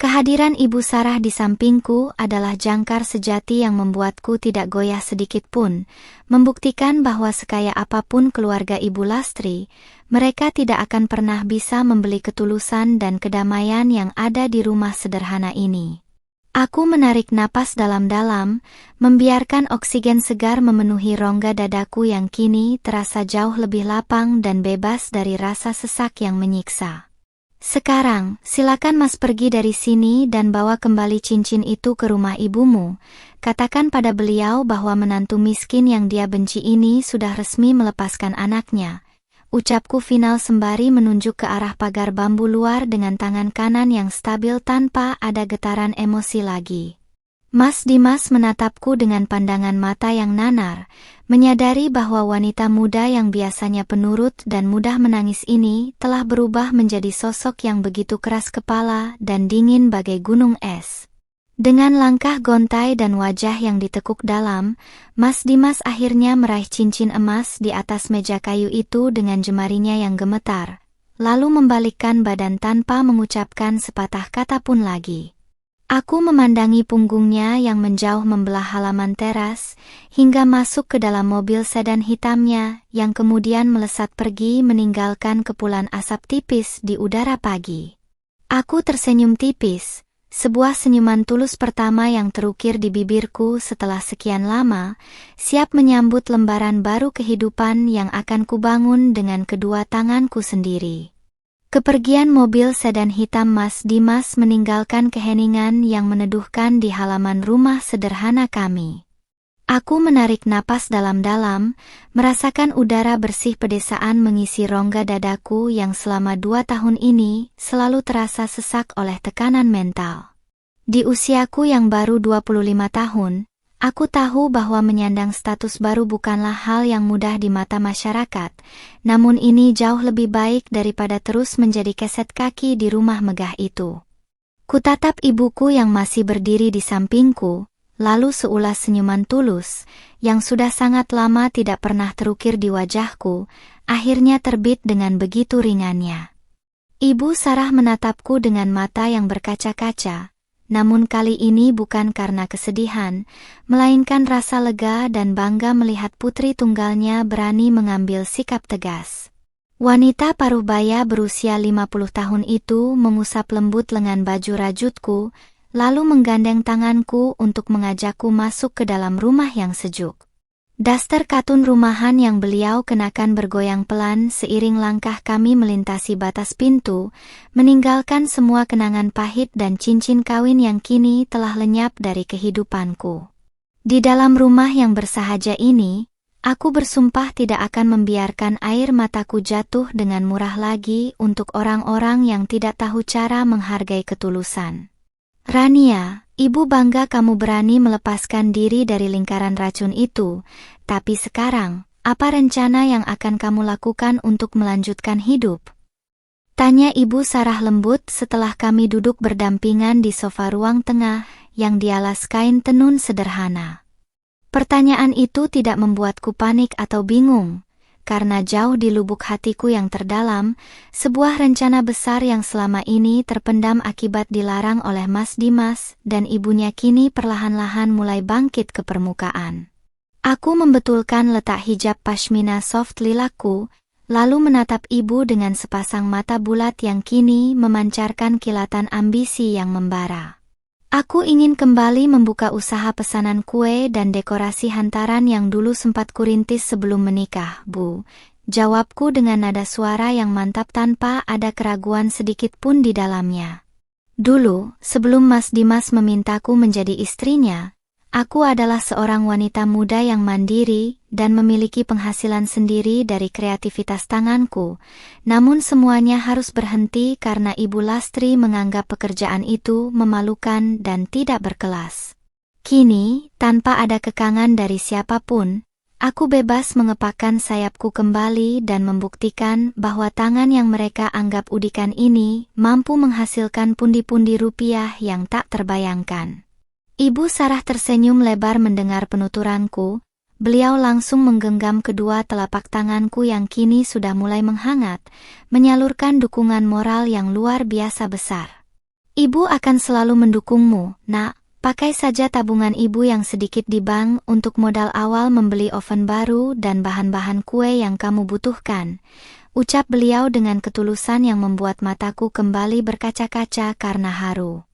Kehadiran Ibu Sarah di sampingku adalah jangkar sejati yang membuatku tidak goyah sedikit pun, membuktikan bahwa sekaya apapun keluarga Ibu Lastri, mereka tidak akan pernah bisa membeli ketulusan dan kedamaian yang ada di rumah sederhana ini. Aku menarik napas dalam-dalam, membiarkan oksigen segar memenuhi rongga dadaku yang kini terasa jauh lebih lapang dan bebas dari rasa sesak yang menyiksa. Sekarang, silakan Mas pergi dari sini dan bawa kembali cincin itu ke rumah ibumu. Katakan pada beliau bahwa menantu miskin yang dia benci ini sudah resmi melepaskan anaknya. Ucapku final sembari menunjuk ke arah pagar bambu luar dengan tangan kanan yang stabil tanpa ada getaran emosi lagi. Mas Dimas menatapku dengan pandangan mata yang nanar, menyadari bahwa wanita muda yang biasanya penurut dan mudah menangis ini telah berubah menjadi sosok yang begitu keras kepala dan dingin bagai gunung es. Dengan langkah gontai dan wajah yang ditekuk dalam, Mas Dimas akhirnya meraih cincin emas di atas meja kayu itu dengan jemarinya yang gemetar, lalu membalikkan badan tanpa mengucapkan sepatah kata pun lagi. Aku memandangi punggungnya yang menjauh membelah halaman teras, hingga masuk ke dalam mobil sedan hitamnya, yang kemudian melesat pergi meninggalkan kepulan asap tipis di udara pagi. Aku tersenyum tipis, sebuah senyuman tulus pertama yang terukir di bibirku setelah sekian lama, siap menyambut lembaran baru kehidupan yang akan kubangun dengan kedua tanganku sendiri. Kepergian mobil sedan hitam Mas Dimas meninggalkan keheningan yang meneduhkan di halaman rumah sederhana kami. Aku menarik napas dalam-dalam, merasakan udara bersih pedesaan mengisi rongga dadaku yang selama 2 tahun ini selalu terasa sesak oleh tekanan mental. Di usiaku yang baru 25 tahun, aku tahu bahwa menyandang status baru bukanlah hal yang mudah di mata masyarakat, namun ini jauh lebih baik daripada terus menjadi keset kaki di rumah megah itu. Kutatap ibuku yang masih berdiri di sampingku, lalu seulas senyuman tulus, yang sudah sangat lama tidak pernah terukir di wajahku, akhirnya terbit dengan begitu ringannya. Ibu Sarah menatapku dengan mata yang berkaca-kaca, namun kali ini bukan karena kesedihan, melainkan rasa lega dan bangga melihat putri tunggalnya berani mengambil sikap tegas. Wanita paruh-baya berusia 50 tahun itu mengusap lembut lengan baju rajutku, lalu menggandeng tanganku untuk mengajakku masuk ke dalam rumah yang sejuk. Daster katun rumahan yang beliau kenakan bergoyang pelan seiring langkah kami melintasi batas pintu, meninggalkan semua kenangan pahit dan cincin kawin yang kini telah lenyap dari kehidupanku. Di dalam rumah yang bersahaja ini, aku bersumpah tidak akan membiarkan air mataku jatuh dengan murah lagi untuk orang-orang yang tidak tahu cara menghargai ketulusan. Rania, Ibu bangga kamu berani melepaskan diri dari lingkaran racun itu, tapi sekarang, apa rencana yang akan kamu lakukan untuk melanjutkan hidup? Tanya Ibu Sarah lembut setelah kami duduk berdampingan di sofa ruang tengah yang dialas kain tenun sederhana. Pertanyaan itu tidak membuatku panik atau bingung, karena jauh di lubuk hatiku yang terdalam, sebuah rencana besar yang selama ini terpendam akibat dilarang oleh Mas Dimas dan ibunya kini perlahan-lahan mulai bangkit ke permukaan. Aku membetulkan letak hijab pashmina soft lilakku, lalu menatap ibu dengan sepasang mata bulat yang kini memancarkan kilatan ambisi yang membara. Aku ingin kembali membuka usaha pesanan kue dan dekorasi hantaran yang dulu sempat kurintis sebelum menikah, Bu. Jawabku dengan nada suara yang mantap tanpa ada keraguan sedikit pun di dalamnya. Dulu, sebelum Mas Dimas memintaku menjadi istrinya, aku adalah seorang wanita muda yang mandiri dan memiliki penghasilan sendiri dari kreativitas tanganku. Namun semuanya harus berhenti karena Ibu Lastri menganggap pekerjaan itu memalukan dan tidak berkelas. Kini, tanpa ada kekangan dari siapapun, aku bebas mengepakkan sayapku kembali dan membuktikan bahwa tangan yang mereka anggap udikan ini mampu menghasilkan pundi-pundi rupiah yang tak terbayangkan. Ibu Sarah tersenyum lebar mendengar penuturanku. Beliau langsung menggenggam kedua telapak tanganku yang kini sudah mulai menghangat, menyalurkan dukungan moral yang luar biasa besar. Ibu akan selalu mendukungmu, Nak. Pakai saja tabungan ibu yang sedikit di bank untuk modal awal membeli oven baru dan bahan-bahan kue yang kamu butuhkan, ucap beliau dengan ketulusan yang membuat mataku kembali berkaca-kaca karena haru.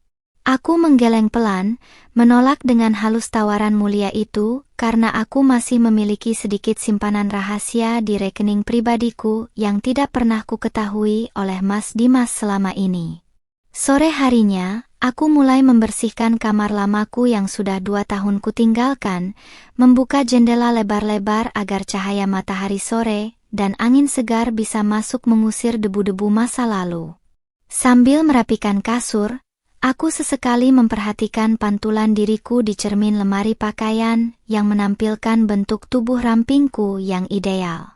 Aku menggeleng pelan, menolak dengan halus tawaran mulia itu, karena aku masih memiliki sedikit simpanan rahasia di rekening pribadiku yang tidak pernah ku ketahui oleh Mas Dimas selama ini. Sore harinya, aku mulai membersihkan kamar lamaku yang sudah 2 tahun kutinggalkan, membuka jendela lebar-lebar agar cahaya matahari sore dan angin segar bisa masuk mengusir debu-debu masa lalu. Sambil merapikan kasur, aku sesekali memperhatikan pantulan diriku di cermin lemari pakaian yang menampilkan bentuk tubuh rampingku yang ideal.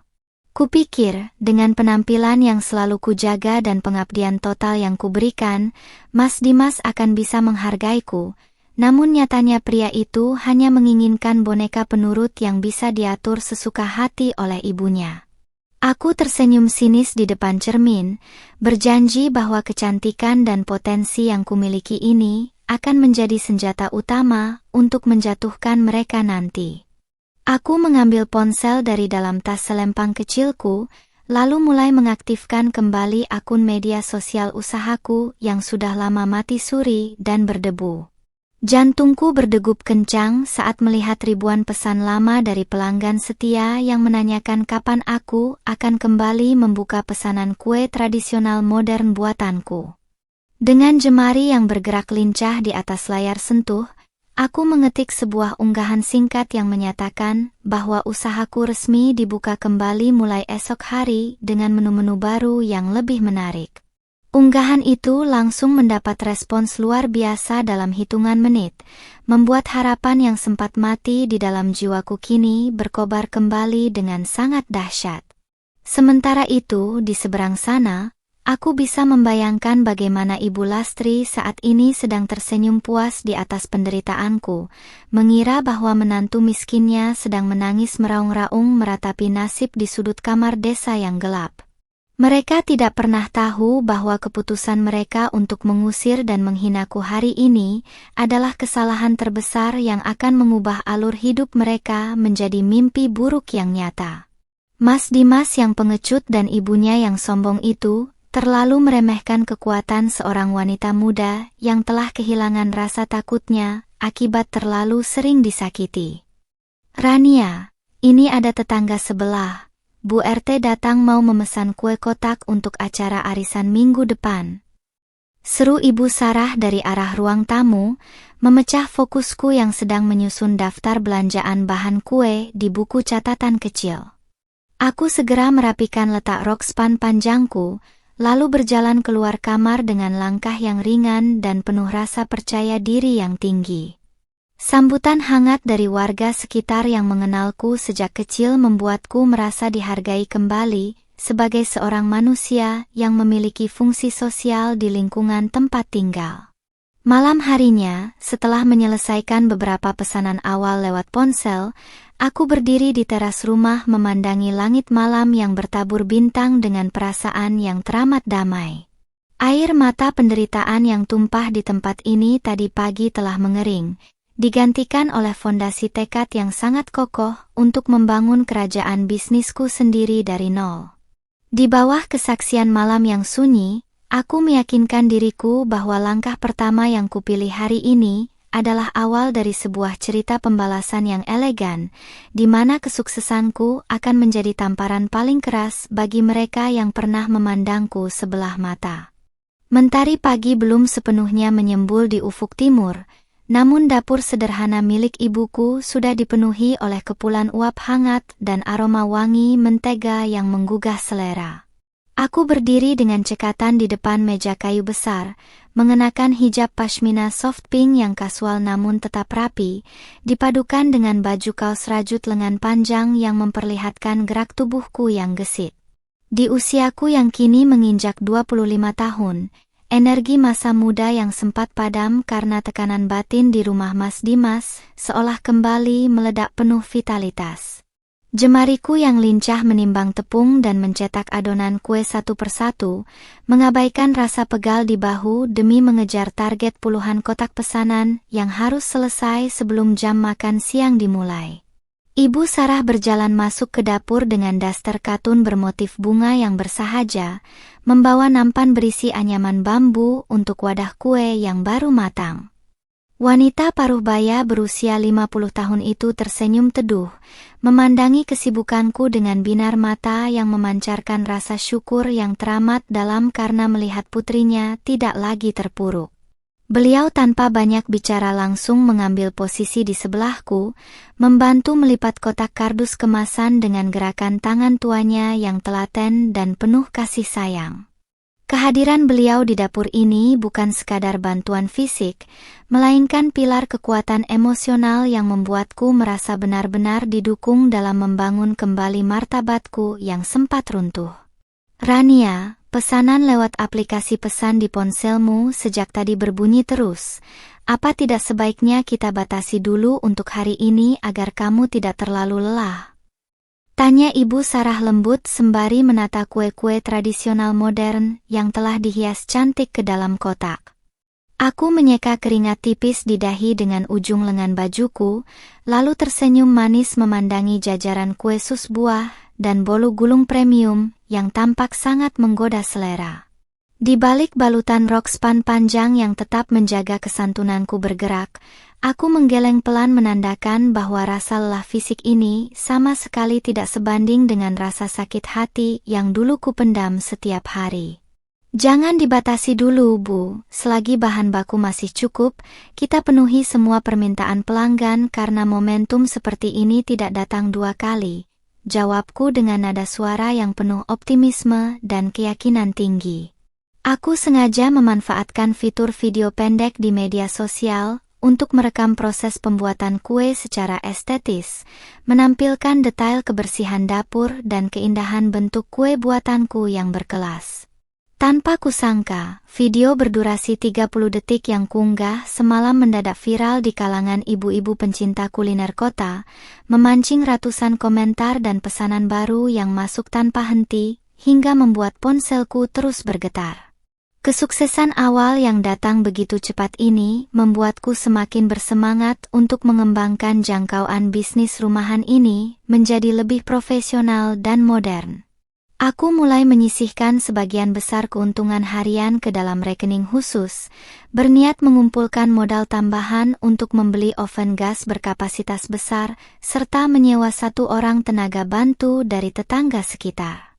Kupikir, dengan penampilan yang selalu kujaga dan pengabdian total yang kuberikan, Mas Dimas akan bisa menghargaiku, namun nyatanya pria itu hanya menginginkan boneka penurut yang bisa diatur sesuka hati oleh ibunya. Aku tersenyum sinis di depan cermin, berjanji bahwa kecantikan dan potensi yang kumiliki ini akan menjadi senjata utama untuk menjatuhkan mereka nanti. Aku mengambil ponsel dari dalam tas selempang kecilku, lalu mulai mengaktifkan kembali akun media sosial usahaku yang sudah lama mati suri dan berdebu. Jantungku berdegup kencang saat melihat ribuan pesan lama dari pelanggan setia yang menanyakan kapan aku akan kembali membuka pesanan kue tradisional modern buatanku. Dengan jemari yang bergerak lincah di atas layar sentuh, aku mengetik sebuah unggahan singkat yang menyatakan bahwa usahaku resmi dibuka kembali mulai esok hari dengan menu-menu baru yang lebih menarik. Unggahan itu langsung mendapat respons luar biasa dalam hitungan menit, membuat harapan yang sempat mati di dalam jiwaku kini berkobar kembali dengan sangat dahsyat. Sementara itu, di seberang sana, aku bisa membayangkan bagaimana Ibu Lastri saat ini sedang tersenyum puas di atas penderitaanku, mengira bahwa menantu miskinnya sedang menangis meraung-raung meratapi nasib di sudut kamar desa yang gelap. Mereka tidak pernah tahu bahwa keputusan mereka untuk mengusir dan menghinaku hari ini adalah kesalahan terbesar yang akan mengubah alur hidup mereka menjadi mimpi buruk yang nyata. Mas Dimas yang pengecut dan ibunya yang sombong itu terlalu meremehkan kekuatan seorang wanita muda yang telah kehilangan rasa takutnya akibat terlalu sering disakiti. "Rania, ini ada tetangga sebelah. Bu RT datang mau memesan kue kotak untuk acara arisan minggu depan," seru Ibu Sarah dari arah ruang tamu, memecah fokusku yang sedang menyusun daftar belanjaan bahan kue di buku catatan kecil. Aku segera merapikan letak rok span panjangku, lalu berjalan keluar kamar dengan langkah yang ringan dan penuh rasa percaya diri yang tinggi. Sambutan hangat dari warga sekitar yang mengenalku sejak kecil membuatku merasa dihargai kembali sebagai seorang manusia yang memiliki fungsi sosial di lingkungan tempat tinggal. Malam harinya, setelah menyelesaikan beberapa pesanan awal lewat ponsel, aku berdiri di teras rumah memandangi langit malam yang bertabur bintang dengan perasaan yang teramat damai. Air mata penderitaan yang tumpah di tempat ini tadi pagi telah mengering, digantikan oleh fondasi tekad yang sangat kokoh untuk membangun kerajaan bisnisku sendiri dari nol. Di bawah kesaksian malam yang sunyi, aku meyakinkan diriku bahwa langkah pertama yang kupilih hari ini adalah awal dari sebuah cerita pembalasan yang elegan, di mana kesuksesanku akan menjadi tamparan paling keras bagi mereka yang pernah memandangku sebelah mata. Mentari pagi belum sepenuhnya menyembul di ufuk timur, namun dapur sederhana milik ibuku sudah dipenuhi oleh kepulan uap hangat dan aroma wangi mentega yang menggugah selera. Aku berdiri dengan cekatan di depan meja kayu besar, mengenakan hijab pashmina soft pink yang kasual namun tetap rapi, dipadukan dengan baju kaos rajut lengan panjang yang memperlihatkan gerak tubuhku yang gesit. Di usiaku yang kini menginjak 25 tahun, energi masa muda yang sempat padam karena tekanan batin di rumah Mas Dimas seolah kembali meledak penuh vitalitas. Jemariku yang lincah menimbang tepung dan mencetak adonan kue satu persatu, mengabaikan rasa pegal di bahu demi mengejar target puluhan kotak pesanan yang harus selesai sebelum jam makan siang dimulai. Ibu Sarah berjalan masuk ke dapur dengan daster katun bermotif bunga yang bersahaja, membawa nampan berisi anyaman bambu untuk wadah kue yang baru matang. Wanita paruh baya berusia 50 tahun itu tersenyum teduh, memandangi kesibukanku dengan binar mata yang memancarkan rasa syukur yang teramat dalam karena melihat putrinya tidak lagi terpuruk. Beliau tanpa banyak bicara langsung mengambil posisi di sebelahku, membantu melipat kotak kardus kemasan dengan gerakan tangan tuanya yang telaten dan penuh kasih sayang. Kehadiran beliau di dapur ini bukan sekadar bantuan fisik, melainkan pilar kekuatan emosional yang membuatku merasa benar-benar didukung dalam membangun kembali martabatku yang sempat runtuh. "Rania, pesanan lewat aplikasi pesan di ponselmu sejak tadi berbunyi terus. Apa tidak sebaiknya kita batasi dulu untuk hari ini agar kamu tidak terlalu lelah?" Tanya Ibu Sarah lembut sembari menata kue-kue tradisional modern yang telah dihias cantik ke dalam kotak. Aku menyeka keringat tipis di dahi dengan ujung lengan bajuku, lalu tersenyum manis memandangi jajaran kue sus buah dan bolu gulung premium yang tampak sangat menggoda selera. Di balik balutan rok span panjang yang tetap menjaga kesantunanku bergerak, aku menggeleng pelan menandakan bahwa rasa lelah fisik ini sama sekali tidak sebanding dengan rasa sakit hati yang dulu kupendam setiap hari. "Jangan dibatasi dulu, Bu. Selagi bahan baku masih cukup, kita penuhi semua permintaan pelanggan karena momentum seperti ini tidak datang dua kali," jawabku dengan nada suara yang penuh optimisme dan keyakinan tinggi. Aku sengaja memanfaatkan fitur video pendek di media sosial untuk merekam proses pembuatan kue secara estetis, menampilkan detail kebersihan dapur dan keindahan bentuk kue buatanku yang berkelas. Tanpa kusangka, video berdurasi 30 detik yang kuunggah semalam mendadak viral di kalangan ibu-ibu pencinta kuliner kota, memancing ratusan komentar dan pesanan baru yang masuk tanpa henti, hingga membuat ponselku terus bergetar. Kesuksesan awal yang datang begitu cepat ini membuatku semakin bersemangat untuk mengembangkan jangkauan bisnis rumahan ini menjadi lebih profesional dan modern. Aku mulai menyisihkan sebagian besar keuntungan harian ke dalam rekening khusus, berniat mengumpulkan modal tambahan untuk membeli oven gas berkapasitas besar, serta menyewa 1 orang tenaga bantu dari tetangga sekitar.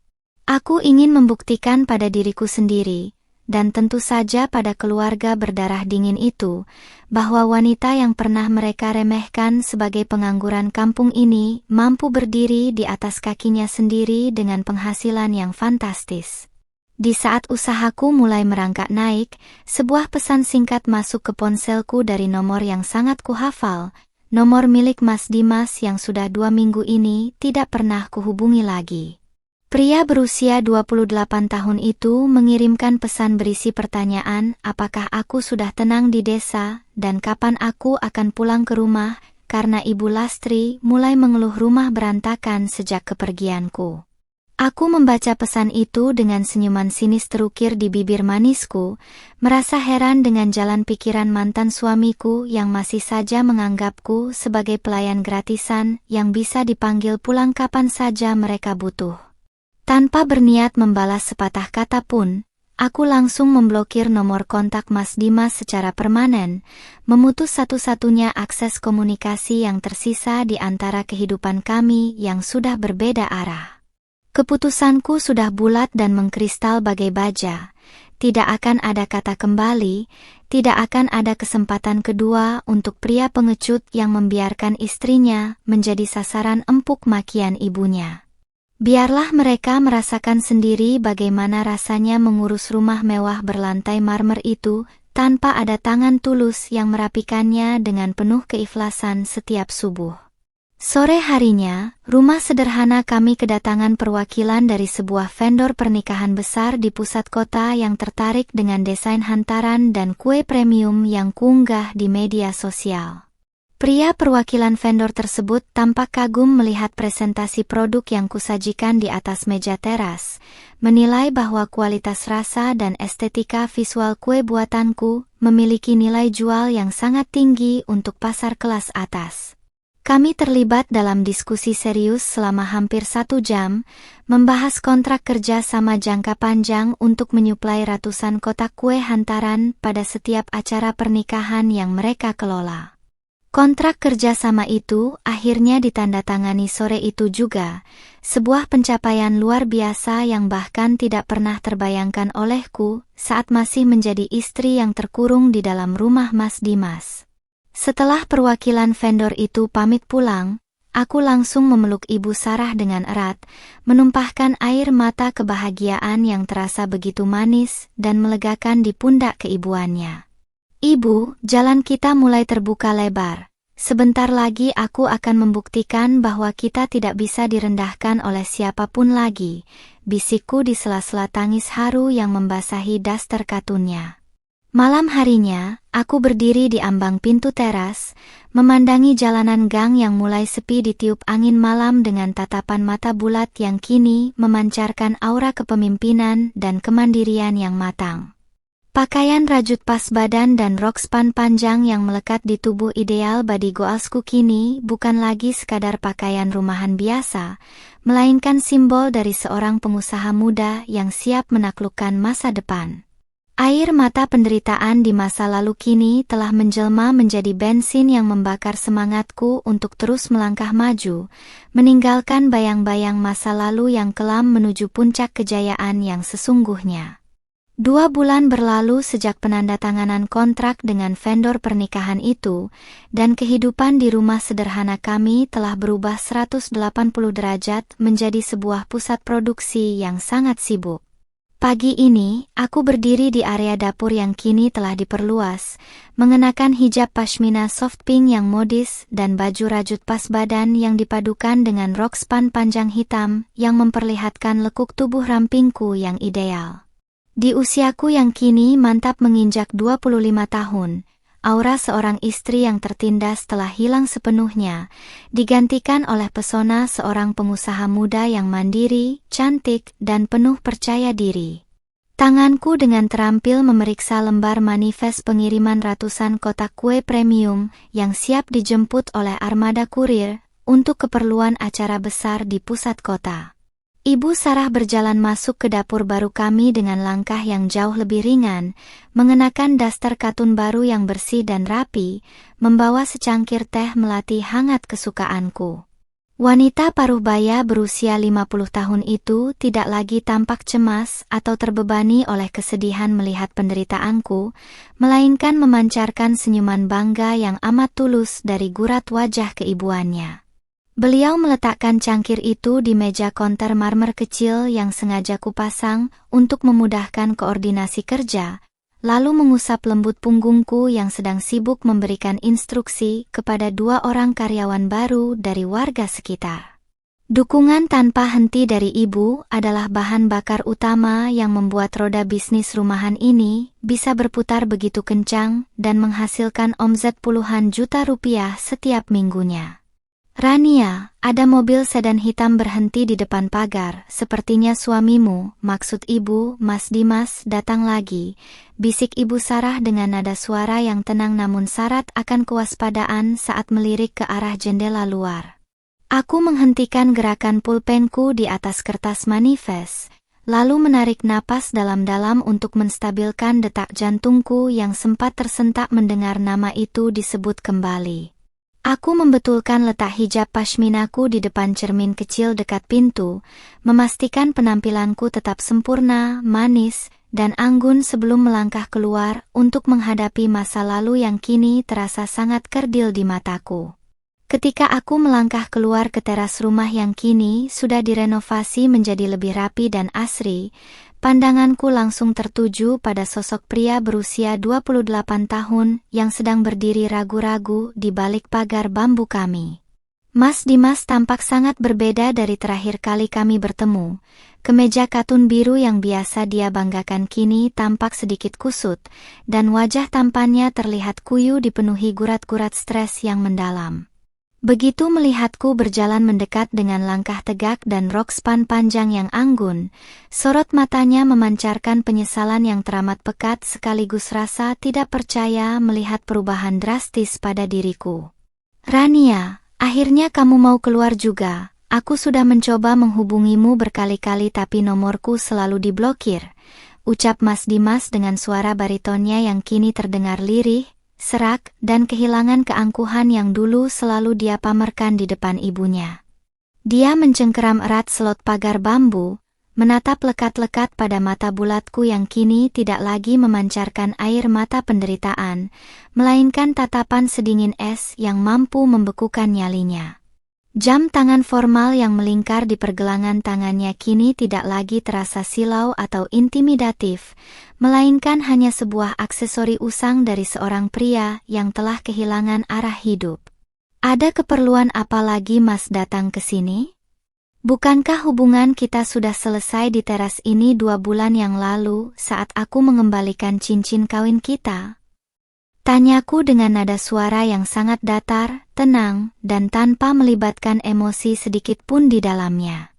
Aku ingin membuktikan pada diriku sendiri, dan tentu saja pada keluarga berdarah dingin itu, bahwa wanita yang pernah mereka remehkan sebagai pengangguran kampung ini mampu berdiri di atas kakinya sendiri dengan penghasilan yang fantastis. Di saat usahaku mulai merangkak naik, sebuah pesan singkat masuk ke ponselku dari nomor yang sangat kuhafal, nomor milik Mas Dimas yang sudah 2 minggu ini tidak pernah kuhubungi lagi. Pria berusia 28 tahun itu mengirimkan pesan berisi pertanyaan apakah aku sudah tenang di desa dan kapan aku akan pulang ke rumah karena Ibu Lastri mulai mengeluh rumah berantakan sejak kepergianku. Aku membaca pesan itu dengan senyuman sinis terukir di bibir manisku, merasa heran dengan jalan pikiran mantan suamiku yang masih saja menganggapku sebagai pelayan gratisan yang bisa dipanggil pulang kapan saja mereka butuh. Tanpa berniat membalas sepatah kata pun, aku langsung memblokir nomor kontak Mas Dimas secara permanen, memutus satu-satunya akses komunikasi yang tersisa di antara kehidupan kami yang sudah berbeda arah. Keputusanku sudah bulat dan mengkristal bagai baja. Tidak akan ada kata kembali, tidak akan ada kesempatan kedua untuk pria pengecut yang membiarkan istrinya menjadi sasaran empuk makian ibunya. Biarlah mereka merasakan sendiri bagaimana rasanya mengurus rumah mewah berlantai marmer itu tanpa ada tangan tulus yang merapikannya dengan penuh keikhlasan setiap subuh. Sore harinya, rumah sederhana kami kedatangan perwakilan dari sebuah vendor pernikahan besar di pusat kota yang tertarik dengan desain hantaran dan kue premium yang kuunggah di media sosial. Pria perwakilan vendor tersebut tampak kagum melihat presentasi produk yang kusajikan di atas meja teras, menilai bahwa kualitas rasa dan estetika visual kue buatanku memiliki nilai jual yang sangat tinggi untuk pasar kelas atas. Kami terlibat dalam diskusi serius selama hampir 1 jam, membahas kontrak kerja sama jangka panjang untuk menyuplai ratusan kotak kue hantaran pada setiap acara pernikahan yang mereka kelola. Kontrak kerja sama itu akhirnya ditandatangani sore itu juga, sebuah pencapaian luar biasa yang bahkan tidak pernah terbayangkan olehku saat masih menjadi istri yang terkurung di dalam rumah Mas Dimas. Setelah perwakilan vendor itu pamit pulang, aku langsung memeluk Ibu Sarah dengan erat, menumpahkan air mata kebahagiaan yang terasa begitu manis dan melegakan di pundak keibuannya. Ibu, jalan kita mulai terbuka lebar. Sebentar lagi aku akan membuktikan bahwa kita tidak bisa direndahkan oleh siapapun lagi, bisikku di sela-sela tangis haru yang membasahi daster katunnya. Malam harinya, aku berdiri di ambang pintu teras, memandangi jalanan gang yang mulai sepi ditiup angin malam dengan tatapan mata bulat yang kini memancarkan aura kepemimpinan dan kemandirian yang matang. Pakaian rajut pas badan dan rok span panjang yang melekat di tubuh ideal body goalsku kini bukan lagi sekadar pakaian rumahan biasa, melainkan simbol dari seorang pengusaha muda yang siap menaklukkan masa depan. Air mata penderitaan di masa lalu kini telah menjelma menjadi bensin yang membakar semangatku untuk terus melangkah maju, meninggalkan bayang-bayang masa lalu yang kelam menuju puncak kejayaan yang sesungguhnya. 2 bulan berlalu sejak penandatanganan kontrak dengan vendor pernikahan itu, dan kehidupan di rumah sederhana kami telah berubah 180 derajat menjadi sebuah pusat produksi yang sangat sibuk. Pagi ini, aku berdiri di area dapur yang kini telah diperluas, mengenakan hijab pashmina soft pink yang modis dan baju rajut pas badan yang dipadukan dengan rok span panjang hitam yang memperlihatkan lekuk tubuh rampingku yang ideal. Di usiaku yang kini mantap menginjak 25 tahun, aura seorang istri yang tertindas telah hilang sepenuhnya, digantikan oleh pesona seorang pengusaha muda yang mandiri, cantik, dan penuh percaya diri. Tanganku dengan terampil memeriksa lembar manifest pengiriman ratusan kotak kue premium yang siap dijemput oleh armada kurir untuk keperluan acara besar di pusat kota. Ibu Sarah berjalan masuk ke dapur baru kami dengan langkah yang jauh lebih ringan, mengenakan daster katun baru yang bersih dan rapi, membawa secangkir teh melati hangat kesukaanku. Wanita paruh baya berusia 50 tahun itu tidak lagi tampak cemas atau terbebani oleh kesedihan melihat penderitaanku, melainkan memancarkan senyuman bangga yang amat tulus dari gurat wajah keibuannya. Beliau meletakkan cangkir itu di meja konter marmer kecil yang sengaja kupasang untuk memudahkan koordinasi kerja, lalu mengusap lembut punggungku yang sedang sibuk memberikan instruksi kepada 2 orang karyawan baru dari warga sekitar. Dukungan tanpa henti dari ibu adalah bahan bakar utama yang membuat roda bisnis rumahan ini bisa berputar begitu kencang dan menghasilkan omzet puluhan juta rupiah setiap minggunya. Rania, ada mobil sedan hitam berhenti di depan pagar. Sepertinya suamimu, maksud ibu, Mas Dimas, datang lagi, bisik Ibu Sarah dengan nada suara yang tenang namun syarat akan kewaspadaan saat melirik ke arah jendela luar. Aku menghentikan gerakan pulpenku di atas kertas manifest, lalu menarik napas dalam-dalam untuk menstabilkan detak jantungku yang sempat tersentak mendengar nama itu disebut kembali. Aku membetulkan letak hijab pashminaku di depan cermin kecil dekat pintu, memastikan penampilanku tetap sempurna, manis, dan anggun sebelum melangkah keluar untuk menghadapi masa lalu yang kini terasa sangat kerdil di mataku. Ketika aku melangkah keluar ke teras rumah yang kini sudah direnovasi menjadi lebih rapi dan asri, pandanganku langsung tertuju pada sosok pria berusia 28 tahun yang sedang berdiri ragu-ragu di balik pagar bambu kami. Mas Dimas tampak sangat berbeda dari terakhir kali kami bertemu. Kemeja katun biru yang biasa dia banggakan kini tampak sedikit kusut, dan wajah tampannya terlihat kuyu dipenuhi gurat-gurat stres yang mendalam. Begitu melihatku berjalan mendekat dengan langkah tegak dan rok span panjang yang anggun, sorot matanya memancarkan penyesalan yang teramat pekat sekaligus rasa tidak percaya melihat perubahan drastis pada diriku. Rania, akhirnya kamu mau keluar juga. Aku sudah mencoba menghubungimu berkali-kali tapi nomorku selalu diblokir, ucap Mas Dimas dengan suara baritonnya yang kini terdengar lirih, serak, dan kehilangan keangkuhan yang dulu selalu dia pamerkan di depan ibunya. Dia mencengkeram erat selot pagar bambu, menatap lekat-lekat pada mata bulatku yang kini tidak lagi memancarkan air mata penderitaan, melainkan tatapan sedingin es yang mampu membekukan nyalinya. Jam tangan formal yang melingkar di pergelangan tangannya kini tidak lagi terasa silau atau intimidatif, melainkan hanya sebuah aksesori usang dari seorang pria yang telah kehilangan arah hidup. Ada keperluan apa lagi Mas datang ke sini? Bukankah hubungan kita sudah selesai di teras ini 2 bulan yang lalu saat aku mengembalikan cincin kawin kita? Tanyaku dengan nada suara yang sangat datar, tenang, dan tanpa melibatkan emosi sedikit pun di dalamnya.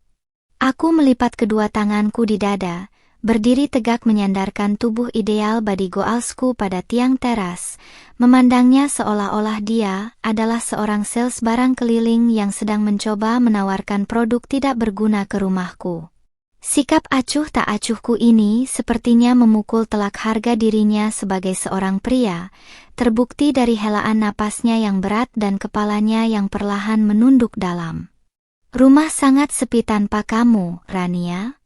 Aku melipat kedua tanganku di dada, berdiri tegak menyandarkan tubuh ideal body goalsku pada tiang teras, memandangnya seolah-olah dia adalah seorang sales barang keliling yang sedang mencoba menawarkan produk tidak berguna ke rumahku. Sikap acuh tak acuhku ini sepertinya memukul telak harga dirinya sebagai seorang pria, terbukti dari helaan napasnya yang berat dan kepalanya yang perlahan menunduk dalam. Rumah sangat sepi tanpa kamu, Rania.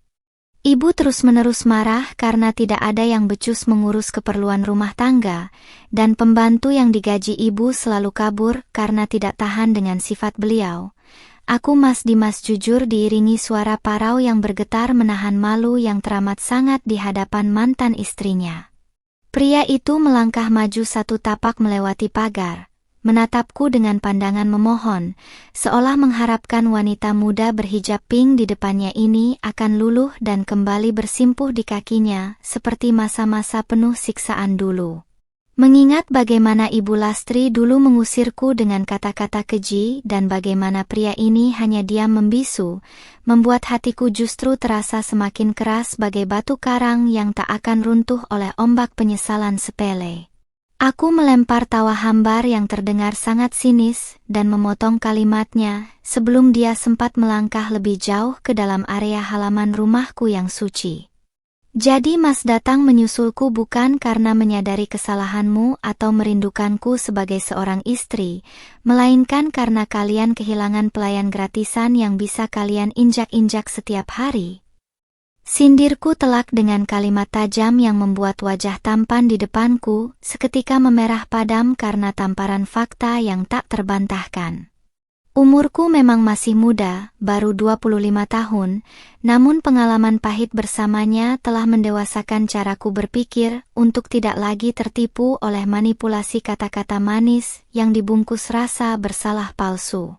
Ibu terus-menerus marah karena tidak ada yang becus mengurus keperluan rumah tangga, dan pembantu yang digaji ibu selalu kabur karena tidak tahan dengan sifat beliau. Aku Mas Dimas jujur diiringi suara parau yang bergetar menahan malu yang teramat sangat di hadapan mantan istrinya. Pria itu melangkah maju 1 tapak melewati pagar, menatapku dengan pandangan memohon, seolah mengharapkan wanita muda berhijab pink di depannya ini akan luluh dan kembali bersimpuh di kakinya seperti masa-masa penuh siksaan dulu. Mengingat bagaimana Ibu Lastri dulu mengusirku dengan kata-kata keji dan bagaimana pria ini hanya diam membisu, membuat hatiku justru terasa semakin keras bagai batu karang yang tak akan runtuh oleh ombak penyesalan sepele. Aku melempar tawa hambar yang terdengar sangat sinis dan memotong kalimatnya sebelum dia sempat melangkah lebih jauh ke dalam area halaman rumahku yang suci. Jadi Mas datang menyusulku bukan karena menyadari kesalahanmu atau merindukanku sebagai seorang istri, melainkan karena kalian kehilangan pelayan gratisan yang bisa kalian injak-injak setiap hari. Sindirku telak dengan kalimat tajam yang membuat wajah tampan di depanku seketika memerah padam karena tamparan fakta yang tak terbantahkan. Umurku memang masih muda, baru 25 tahun, namun pengalaman pahit bersamanya telah mendewasakan caraku berpikir untuk tidak lagi tertipu oleh manipulasi kata-kata manis yang dibungkus rasa bersalah palsu.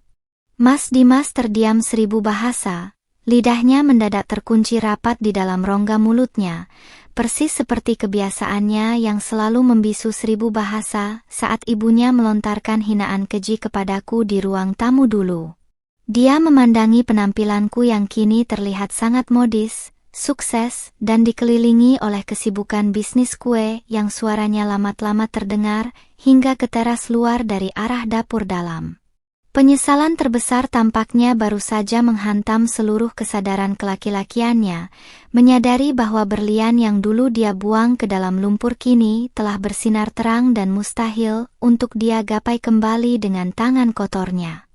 Mas Dimas terdiam 1000 bahasa, lidahnya mendadak terkunci rapat di dalam rongga mulutnya, persis seperti kebiasaannya yang selalu membisu 1000 bahasa saat ibunya melontarkan hinaan keji kepadaku di ruang tamu dulu. Dia memandangi penampilanku yang kini terlihat sangat modis, sukses, dan dikelilingi oleh kesibukan bisnis kue yang suaranya lama-lama terdengar hingga ke teras luar dari arah dapur dalam. Penyesalan terbesar tampaknya baru saja menghantam seluruh kesadaran kelaki-lakiannya, menyadari bahwa berlian yang dulu dia buang ke dalam lumpur kini telah bersinar terang dan mustahil untuk dia gapai kembali dengan tangan kotornya.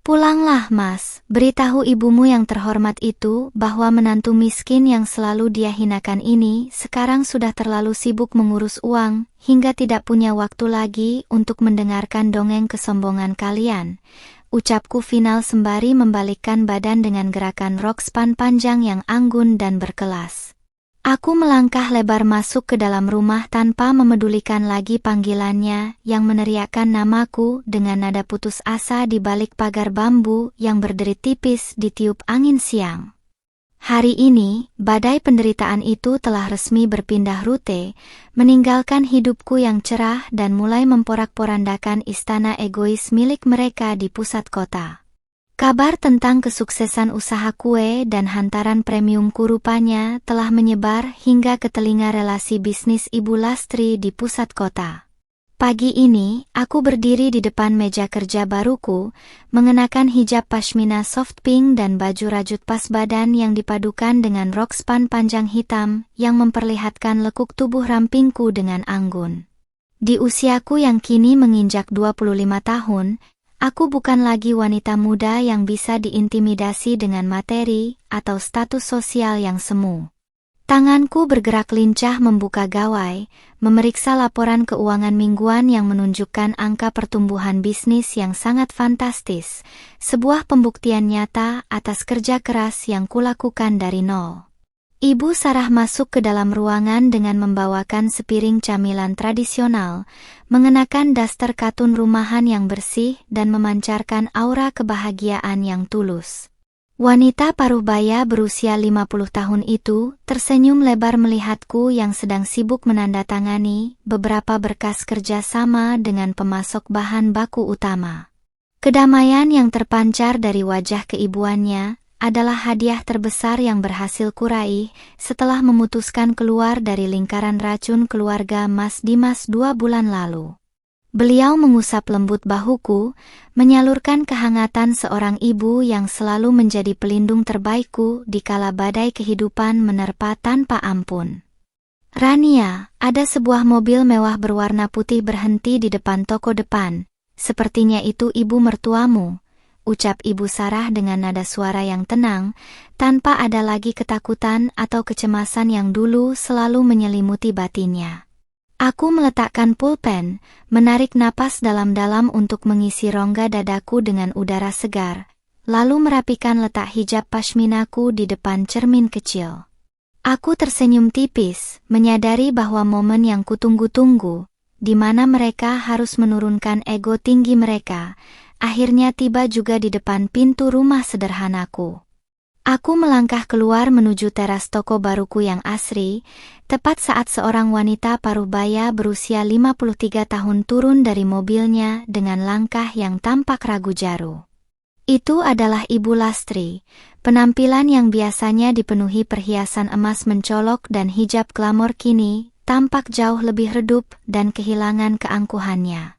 Pulanglah Mas, beritahu ibumu yang terhormat itu bahwa menantu miskin yang selalu dia hinakan ini sekarang sudah terlalu sibuk mengurus uang, hingga tidak punya waktu lagi untuk mendengarkan dongeng kesombongan kalian. Ucapku final sembari membalikkan badan dengan gerakan rok span panjang yang anggun dan berkelas. Aku melangkah lebar masuk ke dalam rumah tanpa memedulikan lagi panggilannya yang meneriakkan namaku dengan nada putus asa di balik pagar bambu yang berderit tipis ditiup angin siang. Hari ini, badai penderitaan itu telah resmi berpindah rute, meninggalkan hidupku yang cerah dan mulai memporak-porandakan istana egois milik mereka di pusat kota. Kabar tentang kesuksesan usaha kue dan hantaran premiumku rupanya telah menyebar hingga ke telinga relasi bisnis Ibu Lastri di pusat kota. Pagi ini, aku berdiri di depan meja kerja baruku, mengenakan hijab pashmina soft pink dan baju rajut pas badan yang dipadukan dengan rok span panjang hitam yang memperlihatkan lekuk tubuh rampingku dengan anggun. Di usiaku yang kini menginjak 25 tahun, aku bukan lagi wanita muda yang bisa diintimidasi dengan materi atau status sosial yang semu. Tanganku bergerak lincah membuka gawai, memeriksa laporan keuangan mingguan yang menunjukkan angka pertumbuhan bisnis yang sangat fantastis, sebuah pembuktian nyata atas kerja keras yang kulakukan dari nol. Ibu Sarah masuk ke dalam ruangan dengan membawakan sepiring camilan tradisional, mengenakan daster katun rumahan yang bersih dan memancarkan aura kebahagiaan yang tulus. Wanita paruh baya berusia 50 tahun itu tersenyum lebar melihatku yang sedang sibuk menandatangani beberapa berkas kerja sama dengan pemasok bahan baku utama. Kedamaian yang terpancar dari wajah keibuannya adalah hadiah terbesar yang berhasil kuraih setelah memutuskan keluar dari lingkaran racun keluarga Mas Dimas 2 bulan lalu. Beliau mengusap lembut bahuku, menyalurkan kehangatan seorang ibu yang selalu menjadi pelindung terbaikku di kala badai kehidupan menerpa tanpa ampun. Rania, ada sebuah mobil mewah berwarna putih berhenti di depan toko depan. Sepertinya itu ibu mertuamu, ucap Ibu Sarah dengan nada suara yang tenang, tanpa ada lagi ketakutan atau kecemasan yang dulu selalu menyelimuti batinnya. Aku meletakkan pulpen, menarik napas dalam-dalam untuk mengisi rongga dadaku dengan udara segar, lalu merapikan letak hijab pashminaku di depan cermin kecil. Aku tersenyum tipis, menyadari bahwa momen yang kutunggu-tunggu, di mana mereka harus menurunkan ego tinggi mereka, akhirnya tiba juga di depan pintu rumah sederhanaku. Aku melangkah keluar menuju teras toko baruku yang asri, tepat saat seorang wanita paruh baya berusia 53 tahun turun dari mobilnya dengan langkah yang tampak ragu jaru. Itu adalah Ibu Lastri. Penampilan yang biasanya dipenuhi perhiasan emas mencolok dan hijab glamor kini tampak jauh lebih redup dan kehilangan keangkuhannya.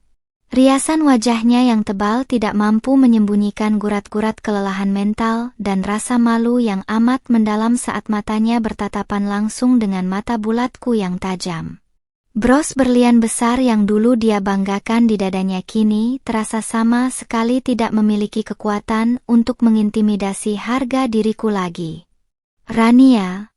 Riasan wajahnya yang tebal tidak mampu menyembunyikan gurat-gurat kelelahan mental dan rasa malu yang amat mendalam saat matanya bertatapan langsung dengan mata bulatku yang tajam. Bros berlian besar yang dulu dia banggakan di dadanya kini terasa sama sekali tidak memiliki kekuatan untuk mengintimidasi harga diriku lagi. Rania,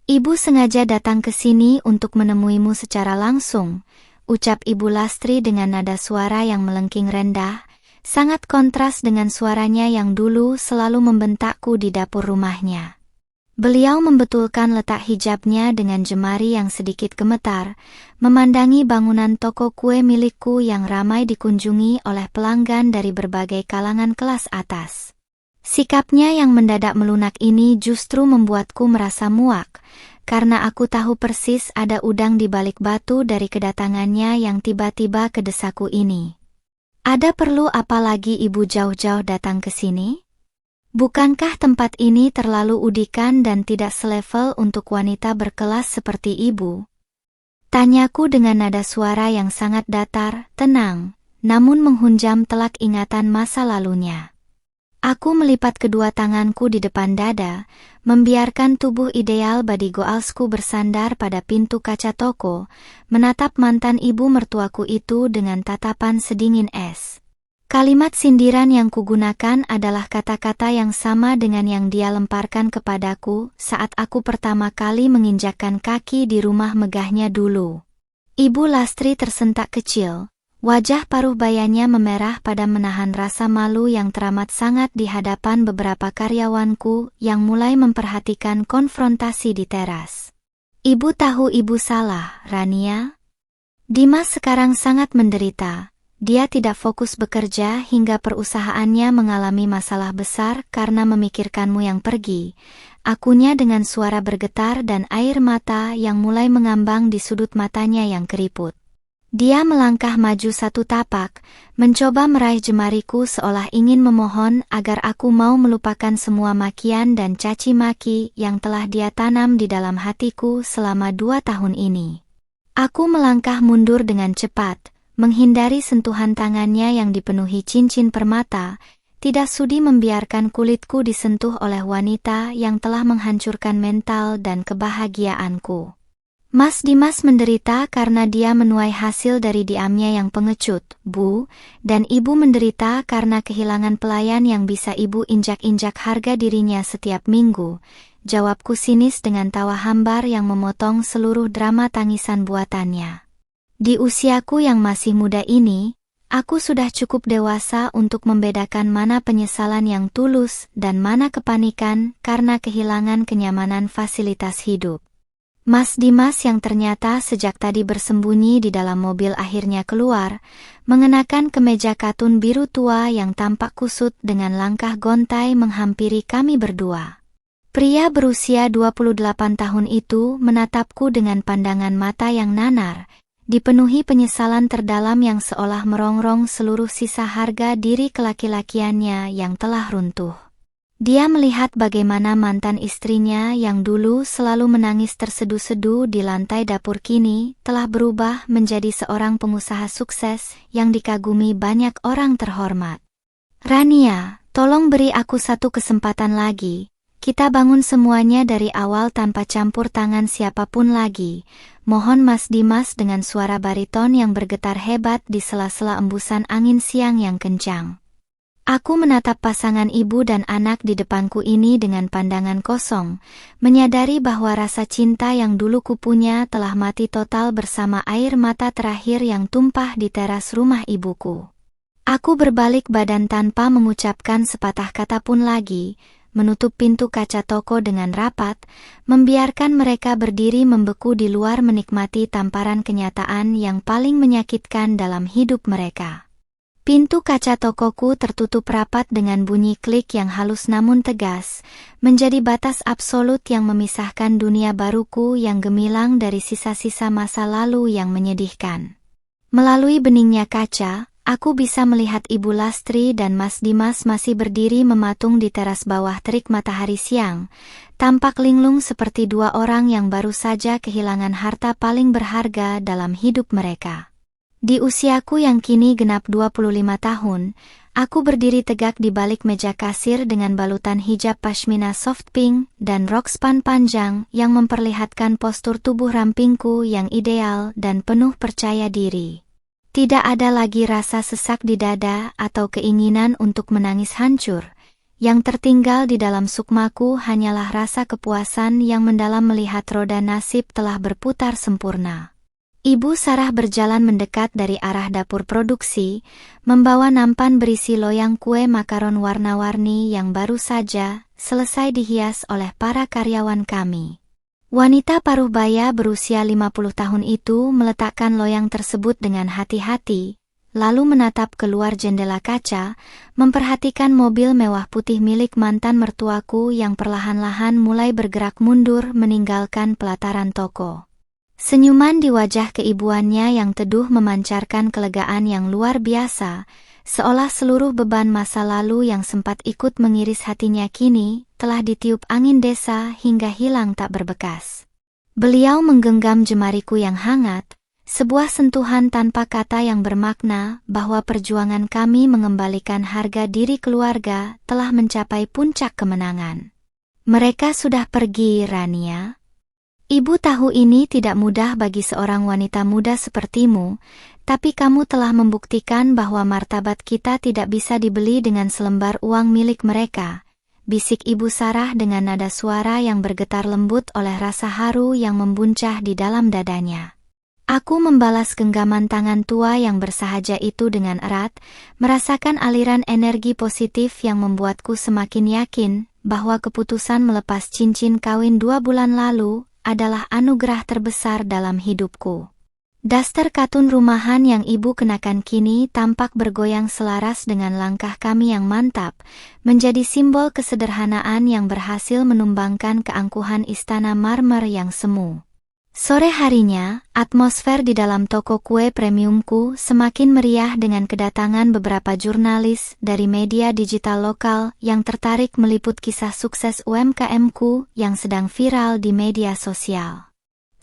Ibu sengaja datang ke sini untuk menemuimu secara langsung, ucap Ibu Lastri dengan nada suara yang melengking rendah, sangat kontras dengan suaranya yang dulu selalu membentakku di dapur rumahnya. Beliau membetulkan letak hijabnya dengan jemari yang sedikit gemetar, memandangi bangunan toko kue milikku yang ramai dikunjungi oleh pelanggan dari berbagai kalangan kelas atas. Sikapnya yang mendadak melunak ini justru membuatku merasa muak, karena aku tahu persis ada udang di balik batu dari kedatangannya yang tiba-tiba ke desaku ini. Ada perlu apa lagi Ibu jauh-jauh datang ke sini? Bukankah tempat ini terlalu udikan dan tidak selevel untuk wanita berkelas seperti Ibu? Tanyaku dengan nada suara yang sangat datar, tenang, namun menghunjam telak ingatan masa lalunya. Aku melipat kedua tanganku di depan dada, membiarkan tubuh ideal body goalsku bersandar pada pintu kaca toko, menatap mantan ibu mertuaku itu dengan tatapan sedingin es. Kalimat sindiran yang kugunakan adalah kata-kata yang sama dengan yang dia lemparkan kepadaku saat aku pertama kali menginjakkan kaki di rumah megahnya dulu. Ibu Lastri tersentak kecil, wajah paruh bayanya memerah pada menahan rasa malu yang teramat sangat di hadapan beberapa karyawanku yang mulai memperhatikan konfrontasi di teras. Ibu tahu ibu salah, Rania. Dimas sekarang sangat menderita. Dia tidak fokus bekerja hingga perusahaannya mengalami masalah besar karena memikirkanmu yang pergi. Akunya dengan suara bergetar dan air mata yang mulai mengambang di sudut matanya yang keriput. Dia melangkah maju satu tapak, mencoba meraih jemariku seolah ingin memohon agar aku mau melupakan semua makian dan caci maki yang telah dia tanam di dalam hatiku selama 2 tahun ini. Aku melangkah mundur dengan cepat, menghindari sentuhan tangannya yang dipenuhi cincin permata, tidak sudi membiarkan kulitku disentuh oleh wanita yang telah menghancurkan mental dan kebahagiaanku. Mas Dimas menderita karena dia menuai hasil dari diamnya yang pengecut, Bu, dan Ibu menderita karena kehilangan pelayan yang bisa Ibu injak-injak harga dirinya setiap minggu, jawabku sinis dengan tawa hambar yang memotong seluruh drama tangisan buatannya. Di usiaku yang masih muda ini, aku sudah cukup dewasa untuk membedakan mana penyesalan yang tulus dan mana kepanikan karena kehilangan kenyamanan fasilitas hidup. Mas Dimas yang ternyata sejak tadi bersembunyi di dalam mobil akhirnya keluar, mengenakan kemeja katun biru tua yang tampak kusut dengan langkah gontai menghampiri kami berdua. Pria berusia 28 tahun itu menatapku dengan pandangan mata yang nanar, dipenuhi penyesalan terdalam yang seolah merongrong seluruh sisa harga diri kelaki-lakiannya yang telah runtuh. Dia melihat bagaimana mantan istrinya yang dulu selalu menangis terseduh-seduh di lantai dapur kini telah berubah menjadi seorang pengusaha sukses yang dikagumi banyak orang terhormat. Rania, tolong beri aku satu kesempatan lagi. Kita bangun semuanya dari awal tanpa campur tangan siapapun lagi. Mohon Mas Dimas dengan suara bariton yang bergetar hebat di sela-sela embusan angin siang yang kencang. Aku menatap pasangan ibu dan anak di depanku ini dengan pandangan kosong, menyadari bahwa rasa cinta yang dulu kupunya telah mati total bersama air mata terakhir yang tumpah di teras rumah ibuku. Aku berbalik badan tanpa mengucapkan sepatah kata pun lagi, menutup pintu kaca toko dengan rapat, membiarkan mereka berdiri membeku di luar menikmati tamparan kenyataan yang paling menyakitkan dalam hidup mereka. Pintu kaca tokoku tertutup rapat dengan bunyi klik yang halus namun tegas, menjadi batas absolut yang memisahkan dunia baruku yang gemilang dari sisa-sisa masa lalu yang menyedihkan. Melalui beningnya kaca, aku bisa melihat Ibu Lastri dan Mas Dimas masih berdiri mematung di teras bawah terik matahari siang, tampak linglung seperti dua orang yang baru saja kehilangan harta paling berharga dalam hidup mereka. Di usiaku yang kini genap 25 tahun, aku berdiri tegak di balik meja kasir dengan balutan hijab pashmina soft pink dan rok span panjang yang memperlihatkan postur tubuh rampingku yang ideal dan penuh percaya diri. Tidak ada lagi rasa sesak di dada atau keinginan untuk menangis hancur. Yang tertinggal di dalam sukmaku hanyalah rasa kepuasan yang mendalam melihat roda nasib telah berputar sempurna. Ibu Sarah berjalan mendekat dari arah dapur produksi, membawa nampan berisi loyang kue makaron warna-warni yang baru saja selesai dihias oleh para karyawan kami. Wanita paruh baya berusia 50 tahun itu meletakkan loyang tersebut dengan hati-hati, lalu menatap keluar jendela kaca, memperhatikan mobil mewah putih milik mantan mertuaku yang perlahan-lahan mulai bergerak mundur meninggalkan pelataran toko. Senyuman di wajah keibuannya yang teduh memancarkan kelegaan yang luar biasa, seolah seluruh beban masa lalu yang sempat ikut mengiris hatinya kini telah ditiup angin desa hingga hilang tak berbekas. Beliau menggenggam jemariku yang hangat, sebuah sentuhan tanpa kata yang bermakna bahwa perjuangan kami mengembalikan harga diri keluarga telah mencapai puncak kemenangan. Mereka sudah pergi, Rania. Ibu tahu ini tidak mudah bagi seorang wanita muda sepertimu, tapi kamu telah membuktikan bahwa martabat kita tidak bisa dibeli dengan selembar uang milik mereka, bisik Ibu Sarah dengan nada suara yang bergetar lembut oleh rasa haru yang membuncah di dalam dadanya. Aku membalas genggaman tangan tua yang bersahaja itu dengan erat, merasakan aliran energi positif yang membuatku semakin yakin bahwa keputusan melepas cincin kawin 2 bulan lalu adalah anugerah terbesar dalam hidupku. Daster katun rumahan yang ibu kenakan kini tampak bergoyang selaras dengan langkah kami yang mantap, menjadi simbol kesederhanaan yang berhasil menumbangkan keangkuhan istana marmer yang semu. Sore harinya, atmosfer di dalam toko kue premiumku semakin meriah dengan kedatangan beberapa jurnalis dari media digital lokal yang tertarik meliput kisah sukses UMKM-ku yang sedang viral di media sosial.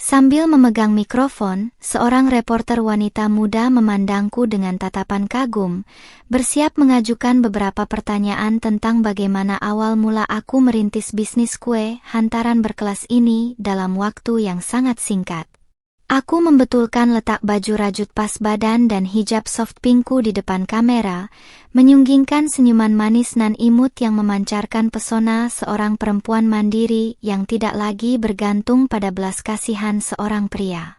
Sambil memegang mikrofon, seorang reporter wanita muda memandangku dengan tatapan kagum, bersiap mengajukan beberapa pertanyaan tentang bagaimana awal mula aku merintis bisnis kue hantaran berkelas ini dalam waktu yang sangat singkat. Aku membetulkan letak baju rajut pas badan dan hijab soft pinkku di depan kamera, menyunggingkan senyuman manis nan imut yang memancarkan pesona seorang perempuan mandiri yang tidak lagi bergantung pada belas kasihan seorang pria.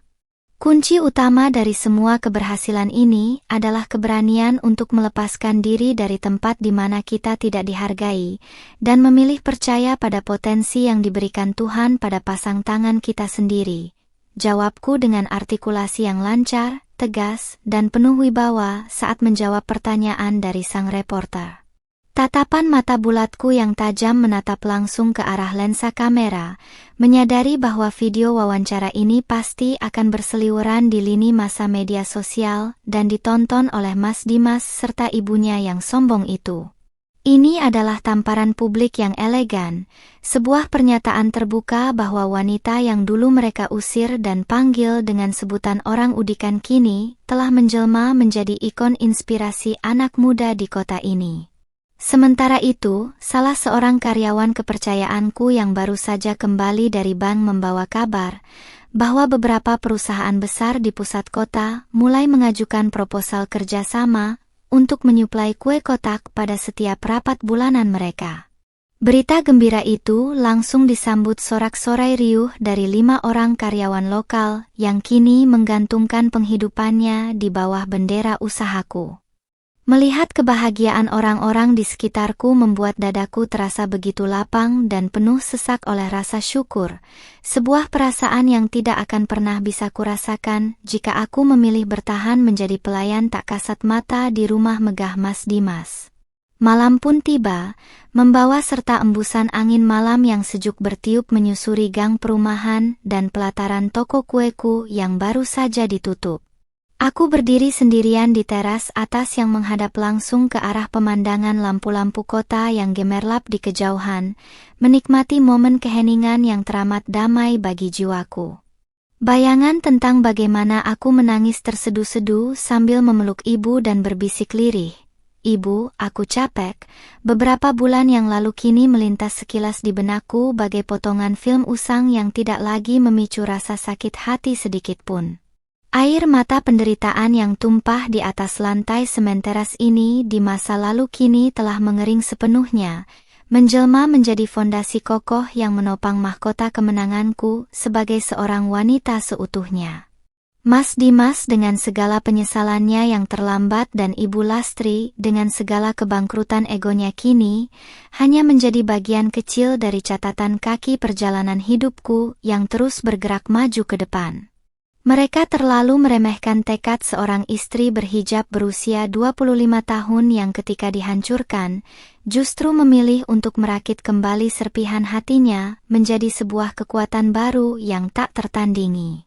Kunci utama dari semua keberhasilan ini adalah keberanian untuk melepaskan diri dari tempat di mana kita tidak dihargai, dan memilih percaya pada potensi yang diberikan Tuhan pada pasang tangan kita sendiri. Jawabku dengan artikulasi yang lancar, tegas, dan penuh wibawa saat menjawab pertanyaan dari sang reporter. Tatapan mata bulatku yang tajam menatap langsung ke arah lensa kamera, menyadari bahwa video wawancara ini pasti akan berseliweran di lini masa media sosial dan ditonton oleh Mas Dimas serta ibunya yang sombong itu. Ini adalah tamparan publik yang elegan, sebuah pernyataan terbuka bahwa wanita yang dulu mereka usir dan panggil dengan sebutan orang udikan kini telah menjelma menjadi ikon inspirasi anak muda di kota ini. Sementara itu, salah seorang karyawan kepercayaanku yang baru saja kembali dari bank membawa kabar bahwa beberapa perusahaan besar di pusat kota mulai mengajukan proposal kerjasama untuk menyuplai kue kotak pada setiap rapat bulanan mereka. Berita gembira itu langsung disambut sorak-sorai riuh dari 5 orang karyawan lokal yang kini menggantungkan penghidupannya di bawah bendera usahaku. Melihat kebahagiaan orang-orang di sekitarku membuat dadaku terasa begitu lapang dan penuh sesak oleh rasa syukur, sebuah perasaan yang tidak akan pernah bisa kurasakan jika aku memilih bertahan menjadi pelayan tak kasat mata di rumah megah Mas Dimas. Malam pun tiba, membawa serta embusan angin malam yang sejuk bertiup menyusuri gang perumahan dan pelataran toko kueku yang baru saja ditutup. Aku berdiri sendirian di teras atas yang menghadap langsung ke arah pemandangan lampu-lampu kota yang gemerlap di kejauhan, menikmati momen keheningan yang teramat damai bagi jiwaku. Bayangan tentang bagaimana aku menangis terseduh-seduh sambil memeluk ibu dan berbisik lirih, "Ibu, aku capek." Beberapa bulan yang lalu kini melintas sekilas di benakku bagai potongan film usang yang tidak lagi memicu rasa sakit hati sedikit pun. Air mata penderitaan yang tumpah di atas lantai semen teras ini di masa lalu kini telah mengering sepenuhnya, menjelma menjadi fondasi kokoh yang menopang mahkota kemenanganku sebagai seorang wanita seutuhnya. Mas Dimas dengan segala penyesalannya yang terlambat dan Ibu Lastri dengan segala kebangkrutan egonya kini, hanya menjadi bagian kecil dari catatan kaki perjalanan hidupku yang terus bergerak maju ke depan. Mereka terlalu meremehkan tekad seorang istri berhijab berusia 25 tahun yang ketika dihancurkan, justru memilih untuk merakit kembali serpihan hatinya menjadi sebuah kekuatan baru yang tak tertandingi.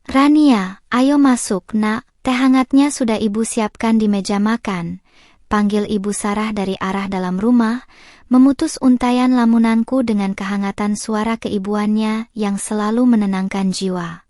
"Rania, ayo masuk nak, teh hangatnya sudah ibu siapkan di meja makan," panggil Ibu Sarah dari arah dalam rumah, memutus untayan lamunanku dengan kehangatan suara keibuannya yang selalu menenangkan jiwa.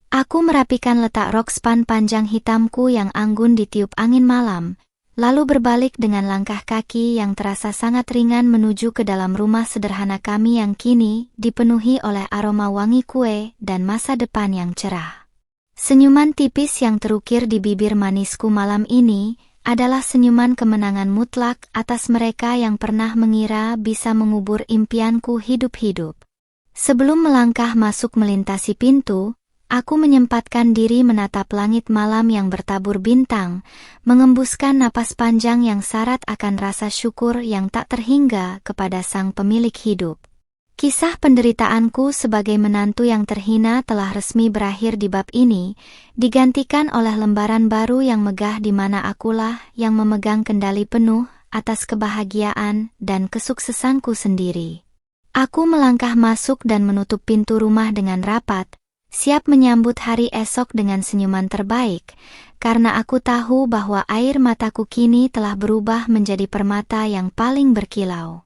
Aku merapikan letak rok span panjang hitamku yang anggun ditiup angin malam, lalu berbalik dengan langkah kaki yang terasa sangat ringan menuju ke dalam rumah sederhana kami yang kini dipenuhi oleh aroma wangi kue dan masa depan yang cerah. Senyuman tipis yang terukir di bibir manisku malam ini adalah senyuman kemenangan mutlak atas mereka yang pernah mengira bisa mengubur impianku hidup-hidup. Sebelum melangkah masuk melintasi pintu, aku menyempatkan diri menatap langit malam yang bertabur bintang, mengembuskan napas panjang yang syarat akan rasa syukur yang tak terhingga kepada Sang Pemilik hidup. Kisah penderitaanku sebagai menantu yang terhina telah resmi berakhir di bab ini, digantikan oleh lembaran baru yang megah di mana akulah yang memegang kendali penuh atas kebahagiaan dan kesuksesanku sendiri. Aku melangkah masuk dan menutup pintu rumah dengan rapat, siap menyambut hari esok dengan senyuman terbaik, karena aku tahu bahwa air mataku kini telah berubah menjadi permata yang paling berkilau.